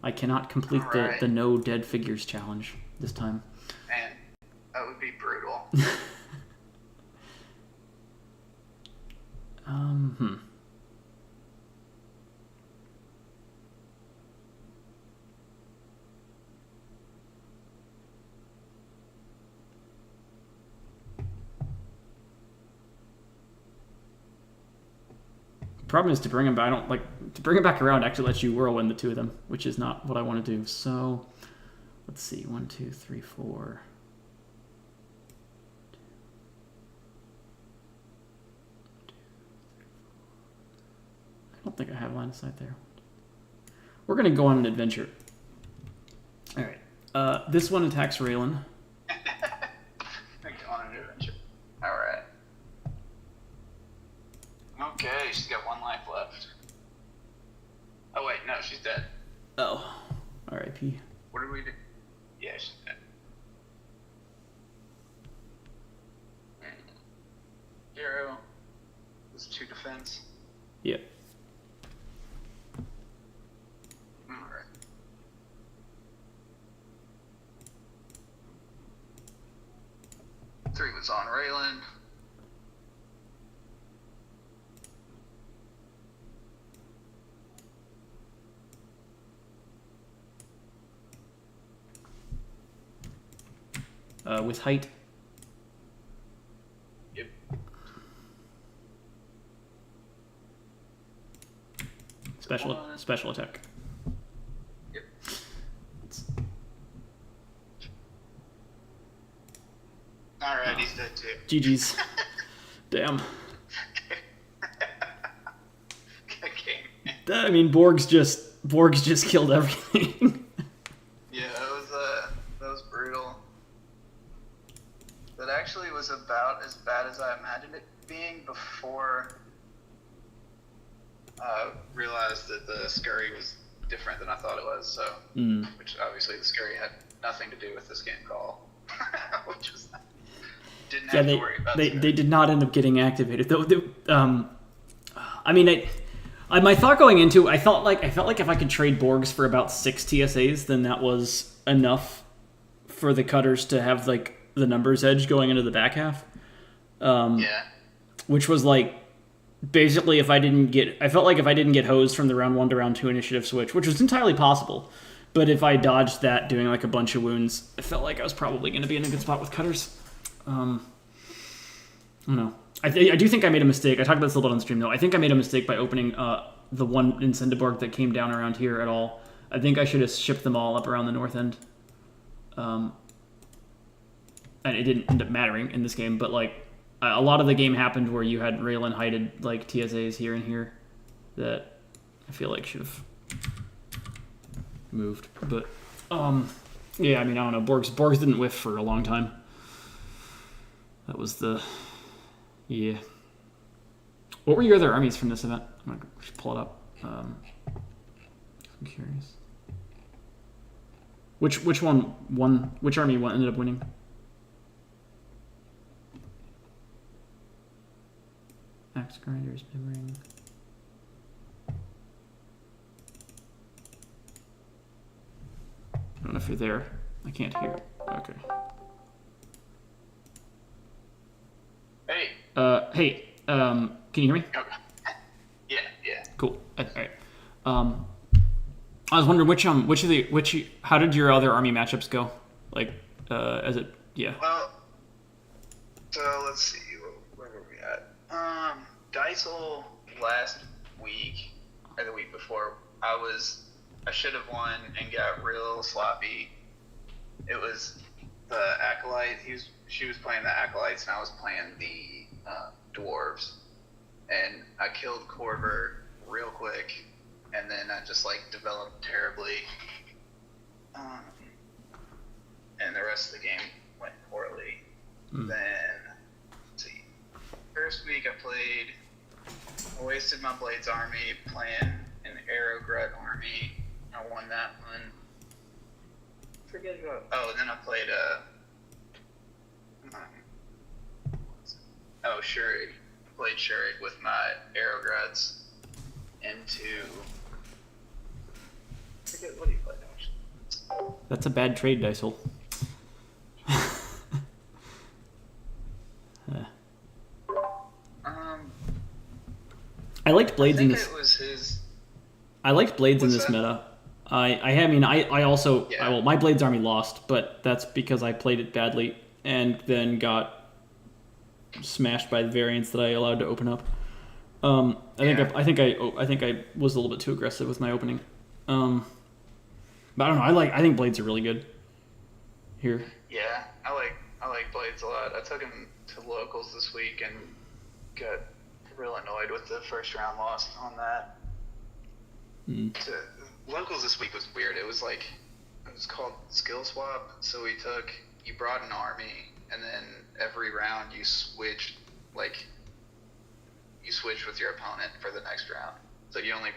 A: I cannot complete the no dead figures challenge this time.
B: Man, that would be brutal.
A: Problem is to bring him back. I don't like to bring him back around. Actually, let you whirlwind the 2 of them, which is not what I want to do. So, let's see. 1, 2, 3, 4. I don't think I have line of sight there. We're gonna go on an adventure. All right. This one attacks Raylan.
B: Go on an adventure. All right. Okay, she's got 1 life left. Oh wait, no, she's dead.
A: Oh, R.I.P.
B: What did we do? Yeah, she's dead. Hero. This 2 defense.
A: Yep.
B: Alright. Three was on Raylan.
A: With height.
B: Yep.
A: Special attack.
B: Yep. Alright, he's dead too.
A: GG's. Damn.
B: Okay.
A: I mean, Borgs just killed everything.
B: Yeah, that was brutal. That actually was about as bad as I imagined it being before I realized that the scurry was different than I thought it was. So, which obviously the scurry had nothing to do with this game call, which was didn't have to worry about.
A: They did not end up getting activated. I mean, my thought going into I felt like if I could trade Borgs for about 6 TSAs, then that was enough for the cutters to have like the numbers edge going into the back half.
B: Yeah.
A: Which was like basically I felt like if I didn't get hosed from the round 1 to round 2 initiative switch, which was entirely possible, but if I dodged that doing like a bunch of wounds, I felt like I was probably going to be in a good spot with cutters. I don't know. I do think I made a mistake. I talked about this a little bit on stream though. I think I made a mistake by opening the one Incendiborg that came down around here at all. I think I should have shipped them all up around the north end. And it didn't end up mattering in this game, but like a lot of the game happened where you had Raylan hided like TSAs here and here that I feel like should have moved. But yeah, I mean, I don't know. Borgs didn't whiff for a long time. That was yeah. What were your other armies from this event? I'm gonna pull it up. I'm curious. Which one won? Which army ended up winning? Axe grinders, ring. I don't know if you're there. I can't hear. Okay.
B: Hey.
A: Hey. Can you hear me?
B: Okay. Yeah.
A: Cool. All right. I was wondering how did your other army matchups go? Like, yeah.
B: Well, so let's see, where were we at? Dysel last week, or the week before, I should have won and got real sloppy. It was the Acolyte, she was playing the Acolytes and I was playing the Dwarves. And I killed Corver real quick, and then I just like developed terribly. And the rest of the game went poorly. Then, let's see. First week I wasted my Blades army playing an Arrowgrut army. I won that one. Forget about. Oh, and then I played Shurig. Played Shurig with my Arrowgruts into. Forget what he played actually.
A: That's a bad trade, Dysel. I liked Blades in this.
B: It was his.
A: I liked Blades in this meta. I also well, my Blades army lost, but that's because I played it badly and then got smashed by the variants that I allowed to open up. I think I was a little bit too aggressive with my opening. But I don't know. I think Blades are really good here.
B: Yeah, I like Blades a lot. I took him to locals this week and got real annoyed with the first round loss on that. Locals this week was weird. It was called skill swap. So you brought an army, and then every round you switched with your opponent for the next round. So you only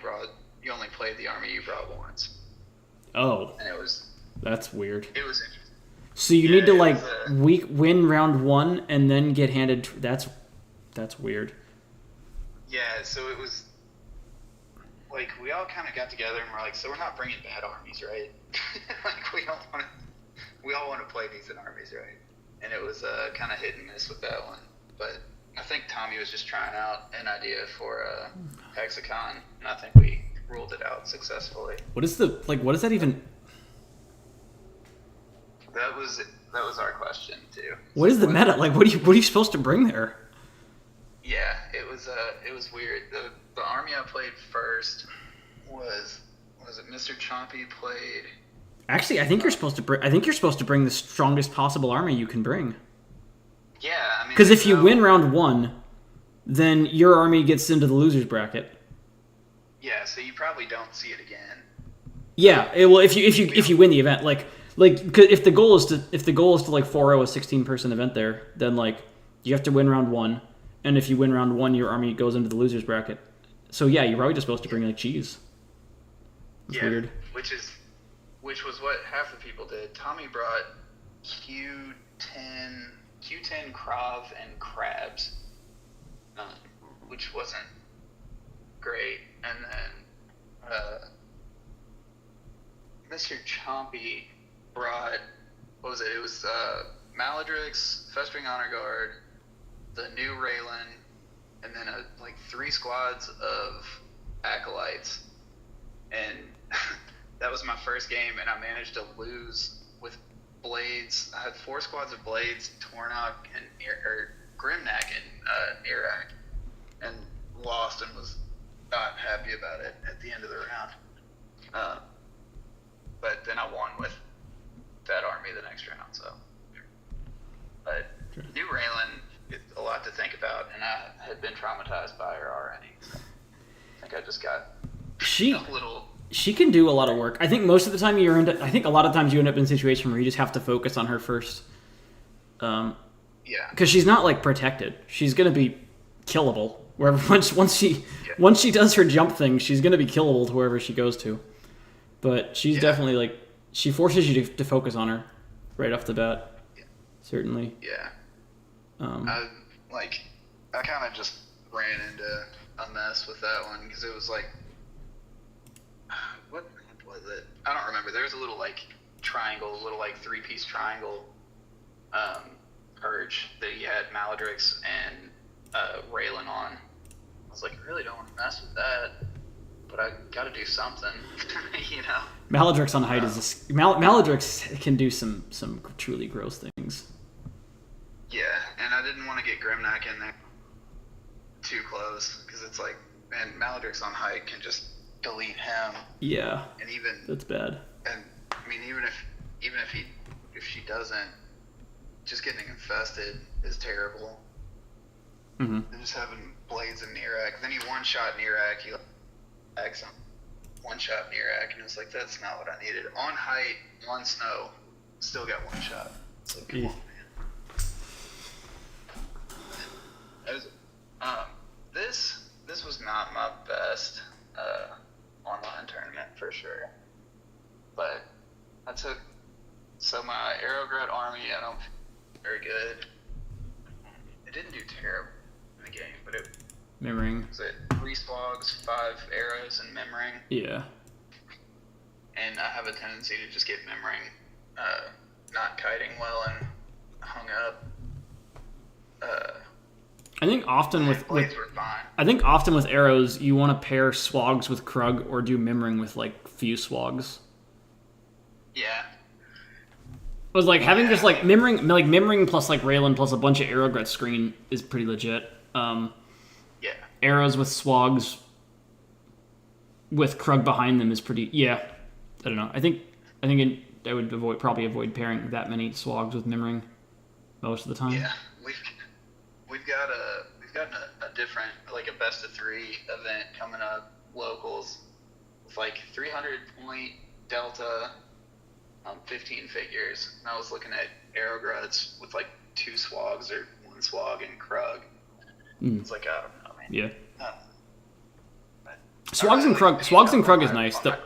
B: played the army you brought once.
A: Oh.
B: And
A: that's weird.
B: It was interesting.
A: So you need to win round 1 and then get handed. That's weird.
B: Yeah, so it was like we all kind of got together and we're like, so we're not bringing bad armies, right? Like we all want to play decent armies, right? And it was kind of hit and miss with that one. But I think Tommy was just trying out an idea for Hexacon, and I think we ruled it out successfully.
A: What is that even?
B: That was our question too.
A: What is the meta? Like, what are you supposed to bring there?
B: Yeah, it was weird. The army I played first was it Mr. Chompy played.
A: Actually, I think you're supposed to bring the strongest possible army you can bring.
B: Yeah, I mean,
A: because if you win round 1, then your army gets into the losers bracket.
B: Yeah, so you probably don't see it again.
A: Yeah, well, if you win the event, like if the goal is to 4-0 a 16-person event there, then like you have to win round 1, and if you win round 1, your army goes into the losers bracket. So yeah, you're probably just supposed to bring like cheese. That's weird.
B: Which was what half the people did. Tommy brought Q10 Krav and Crabs, which wasn't great. And then Mr. Chompy brought what was it? It was Maladrix, Festering Honor Guard, the new Raylan, and then like 3 squads of Acolytes. And that was my first game, and I managed to lose with Blades. I had 4 squads of Blades, Tornok, and Grimnak and Iraq, and lost and was not happy about it at the end of the round. But then I won with that army the next round, so. But new Raylan, it's a lot to think about, and I had been traumatized by her already. So I think I just got a little.
A: She can do a lot of work. I think most of the time I think a lot of times you end up in a situation where you just have to focus on her first. Yeah. Because she's not like protected. She's gonna be killable wherever once she does her jump thing. She's gonna be killable to wherever she goes to. But she's definitely like she forces you to focus on her right off the bat. Yeah. Certainly.
B: Yeah. I kind of just ran into a mess with that one because it was like, what was it? I don't remember. There was a little like triangle, a little like 3-piece triangle purge that you had Maladrix and Raylan on. I was like, I really don't want to mess with that, but I got to do something, you know.
A: Maladrix on height is Maladrix can do some truly gross things.
B: Yeah, and I didn't want to get Grimnak in there too close because it's like, man, Maladrix on height can just delete him.
A: Yeah,
B: and even
A: that's bad.
B: And I mean, even if she doesn't, just getting infested is terrible.
A: Mm-hmm.
B: And just having Blades in Iraq, then he one-shot in Iraq, he like one-shot in Iraq, and it was like, that's not what I needed. On height, on snow, still got one shot. It's like, come on, man. This was not my best online tournament for sure, but I took my Arrowgrat army. I don't feel very good. It didn't do terrible in the game, but it
A: Memmering.
B: was it 3 swogs, 5 arrows, and Memmering.
A: Yeah.
B: And I have a tendency to just get Memmering, not kiting well and hung up.
A: I think often with
B: Blades were fine.
A: I think often with arrows you want to pair swogs with Krug or do Memmering with like few swogs.
B: Yeah.
A: It was like having just like Memmering plus like Raylan plus a bunch of Arrowgrat screen is pretty legit.
B: Yeah.
A: Arrows with swogs with Krug behind them is pretty. Yeah. I don't know. I think I would probably avoid pairing that many swogs with Memmering most of the time.
B: Yeah. We've got a different, like a best of 3 event coming up, locals, with like 300 point delta, 15 figures. And I was looking at Arrowgrats with like 2 swogs or 1 swog and Krug. It's like, I don't know, man.
A: Yeah. Swogs and Krug is nice. The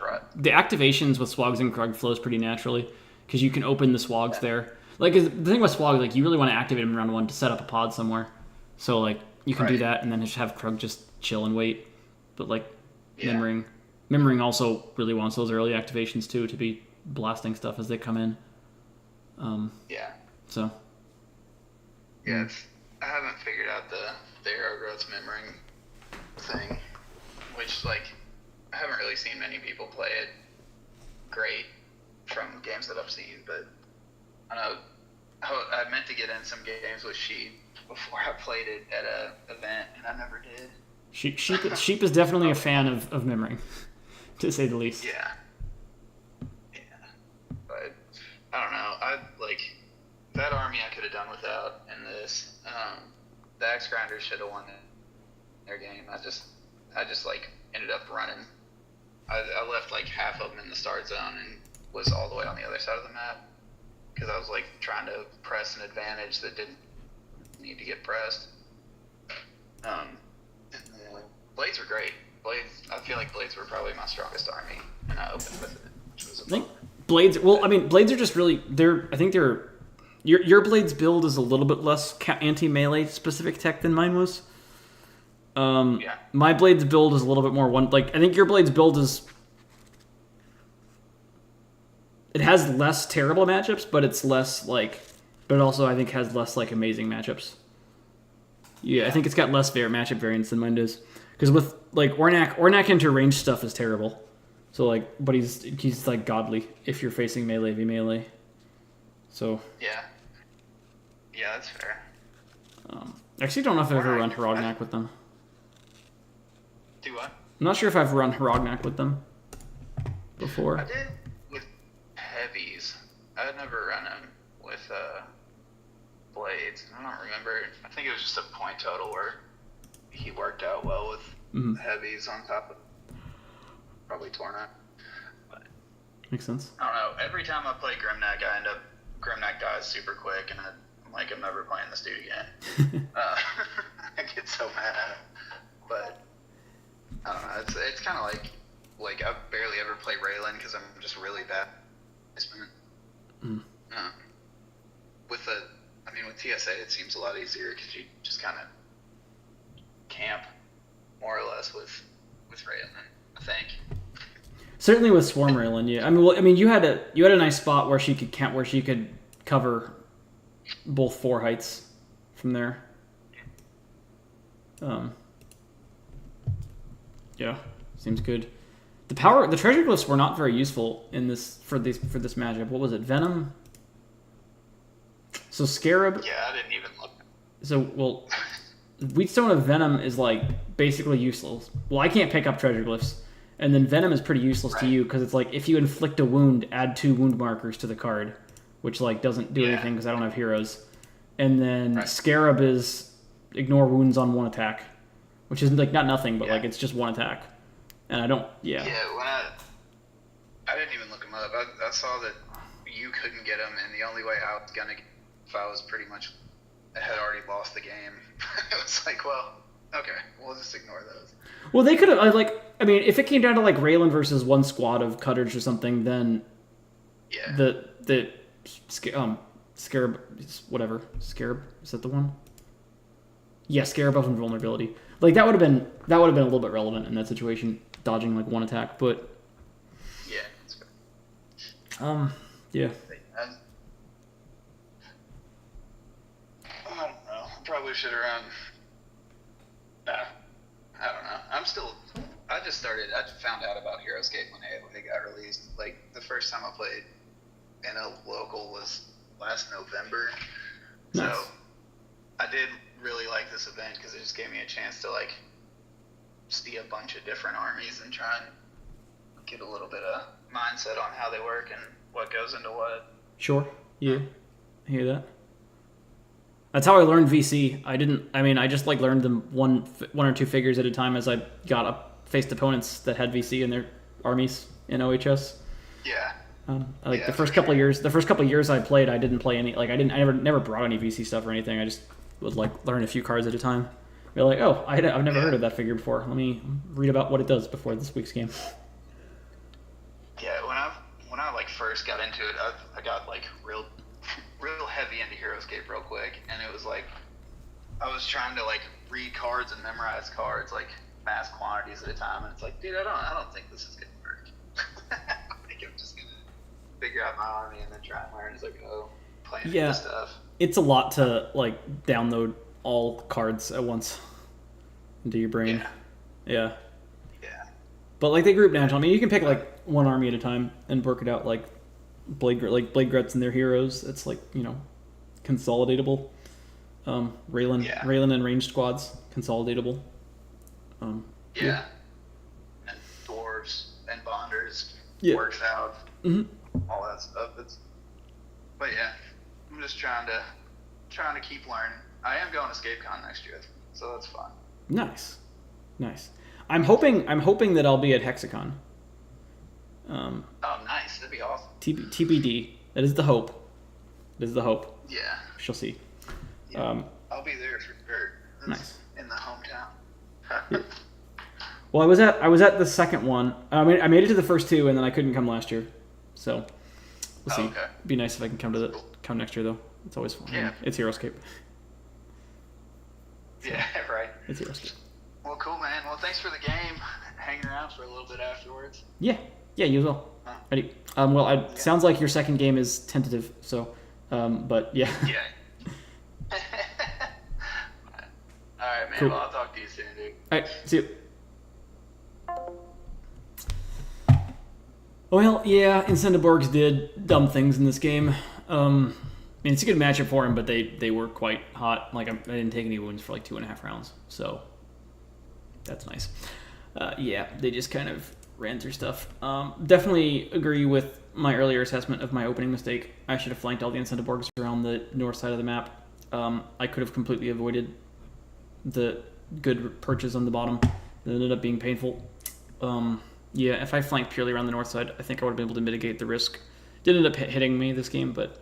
A: activations with swogs and Krug flows pretty naturally because you can open the swogs there. Like the thing with swogs, like you really want to activate them in round 1 to set up a pod somewhere. So like you can do that and then just have Krug just chill and wait. But like Memmering also really wants those early activations too to be blasting stuff as they come in. So.
B: Yeah, I haven't figured out the Arrowgrats Memmering thing, which like I haven't really seen many people play it great from games that I've seen, but I know I meant to get in some games with Sheep before I played it at a event, and I never did.
A: Sheep is definitely a fan of Memmering, to say the least.
B: Yeah. But I don't know. I like that army I could have done without in this. The Axe Grinders should have won their game. I just like ended up running. I left like half of them in the start zone and was all the way on the other side of the map because I was like trying to press an advantage that didn't need to get pressed. Blades were great. I feel like Blades were probably my strongest army, and I opened with it, which was a bummer.
A: Blades. Well, I mean, Blades are just really. I think they're. Your Blades build is a little bit less anti-melee specific tech than mine was. My Blades build is a little bit more one. Like I think your Blades build is. it has less terrible matchups, but it's less like, but it also I think has less like amazing matchups. Yeah, I think it's got less matchup variance than mine does. Because with like Ornak into range stuff is terrible. So like, but he's like godly if you're facing melee v melee. So
B: yeah, that's fair.
A: I actually don't know if I've ever run Herognak with them.
B: Do what?
A: I'm not sure if I've run Herognak with them before.
B: I did with heavies. I had never run him with blades. I don't remember. I think it was just a point total where he worked out well with heavies on top of probably Tornak. But
A: makes sense.
B: I don't know. Every time I play Grimnak, Grimnak dies super quick, and I'm like, I'm never playing this dude again. I get so mad at him. But I don't know. It's kind of like I barely ever play Raylan because I'm just really bad. With TSA it seems a lot easier because you just kind of camp more or less with Raylan, I think.
A: Certainly with Swarm Raylan, yeah. You had a nice spot where she could cover both 4 heights from there. Yeah, seems good. The treasure glyphs were not very useful in this for this matchup. What was it? Venom. So Scarab.
B: Yeah, I didn't even look.
A: So Wheatstone of Venom is like basically useless. Well, I can't pick up treasure glyphs, and then Venom is pretty useless to you because it's like if you inflict a wound, add 2 wound markers to the card, which like doesn't do anything because I don't have heroes. And then Scarab is ignore wounds on 1 attack, which is like not nothing, but like it's just 1 attack. And I don't. Yeah.
B: Yeah. When I didn't even look him up. I saw that you couldn't get him, and the only way I was gonna get if I was pretty much had already lost the game. It was like, well, okay, we'll just ignore those.
A: Well, they could have if it came down to like Raylan versus 1 squad of Cutters or something, then the Scarab, whatever, Scarab, is that the one? Yeah, Scarab of Invulnerability. Like that would have been a little bit relevant in that situation, dodging like 1 attack, but
B: yeah, that's fair.
A: Yeah.
B: I don't know. Probably should have run. I don't know. I just found out about Heroscape when they got released. Like, the first time I played in a local was last November.
A: Nice.
B: So, I did really like this event because it just gave me a chance to, like, see a bunch of different armies and try and get a little bit of mindset on how they work and what goes into what.
A: Sure. Yeah. I hear that. That's how I learned VC. I just like learned them one or 2 figures at a time as I faced opponents that had VC in their armies in OHS.
B: Yeah.
A: The first couple of years I played, I didn't play any. Like I never brought any VC stuff or anything. I just would like learn a few cards at a time. Be like, oh, I've never heard of that figure before. Let me read about what it does before this week's game.
B: Yeah, when I like first got into it, I got like real heavy into Heroscape real quick, and it was like I was trying to like read cards and memorize cards like mass quantities at a time, and it's like, dude, I don't think this is gonna work. I think I'm just gonna figure out my army and then try and learn as I go, playing new stuff.
A: It's a lot to like download all cards at once into your brain. Yeah. But like they group down. I mean, you can pick like 1 army at a time and work it out like Blade Grets and their heroes. It's like, consolidatable. Raylan and ranged squads, consolidatable.
B: And dwarves and bonders works out. All that stuff. But yeah, I'm just trying to keep learning. I am going to ScapeCon next year, so that's fun.
A: Nice. I'm hoping that I'll be at Hexacon.
B: Oh, nice. That'd be awesome.
A: TBD. That is the hope.
B: Yeah.
A: Shall see.
B: Yeah. I'll be there for sure.
A: Nice.
B: In the hometown.
A: Yeah. Well, I was at the second one. I made it to the first 2, and then I couldn't come last year. So we'll see. Okay. It'd be nice if I can come next year though. It's always fun.
B: Yeah.
A: It's Heroscape.
B: Yeah, right.
A: It's Heroscape.
B: Well, cool, man. Well, thanks for the game. Hanging around for a little bit afterwards.
A: Yeah, you as well. Ready? Well, sounds like your second game is tentative, so, but yeah.
B: Yeah. Alright, man.
A: Cool.
B: Well, I'll talk to you soon, dude.
A: Alright, see you. Well, yeah, Incendiborgs did dumb things in this game. I mean, it's a good matchup for him, but they were quite hot. Like, I didn't take any wounds for like 2.5 rounds, so that's nice. Yeah, they just kind of ran through stuff. Definitely agree with my earlier assessment of my opening mistake. I should have flanked all the Incendiborgs around the north side of the map. I could have completely avoided the good perches on the bottom. It ended up being painful. Yeah, if I flanked purely around the north side, I think I would have been able to mitigate the risk. Did end up hitting me this game, but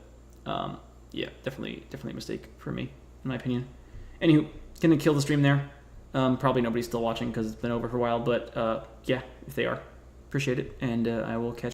A: yeah, definitely a mistake for me, in my opinion. Anywho, gonna kill the stream there. Probably nobody's still watching because it's been over for a while, but yeah, if they are, appreciate it, and I will catch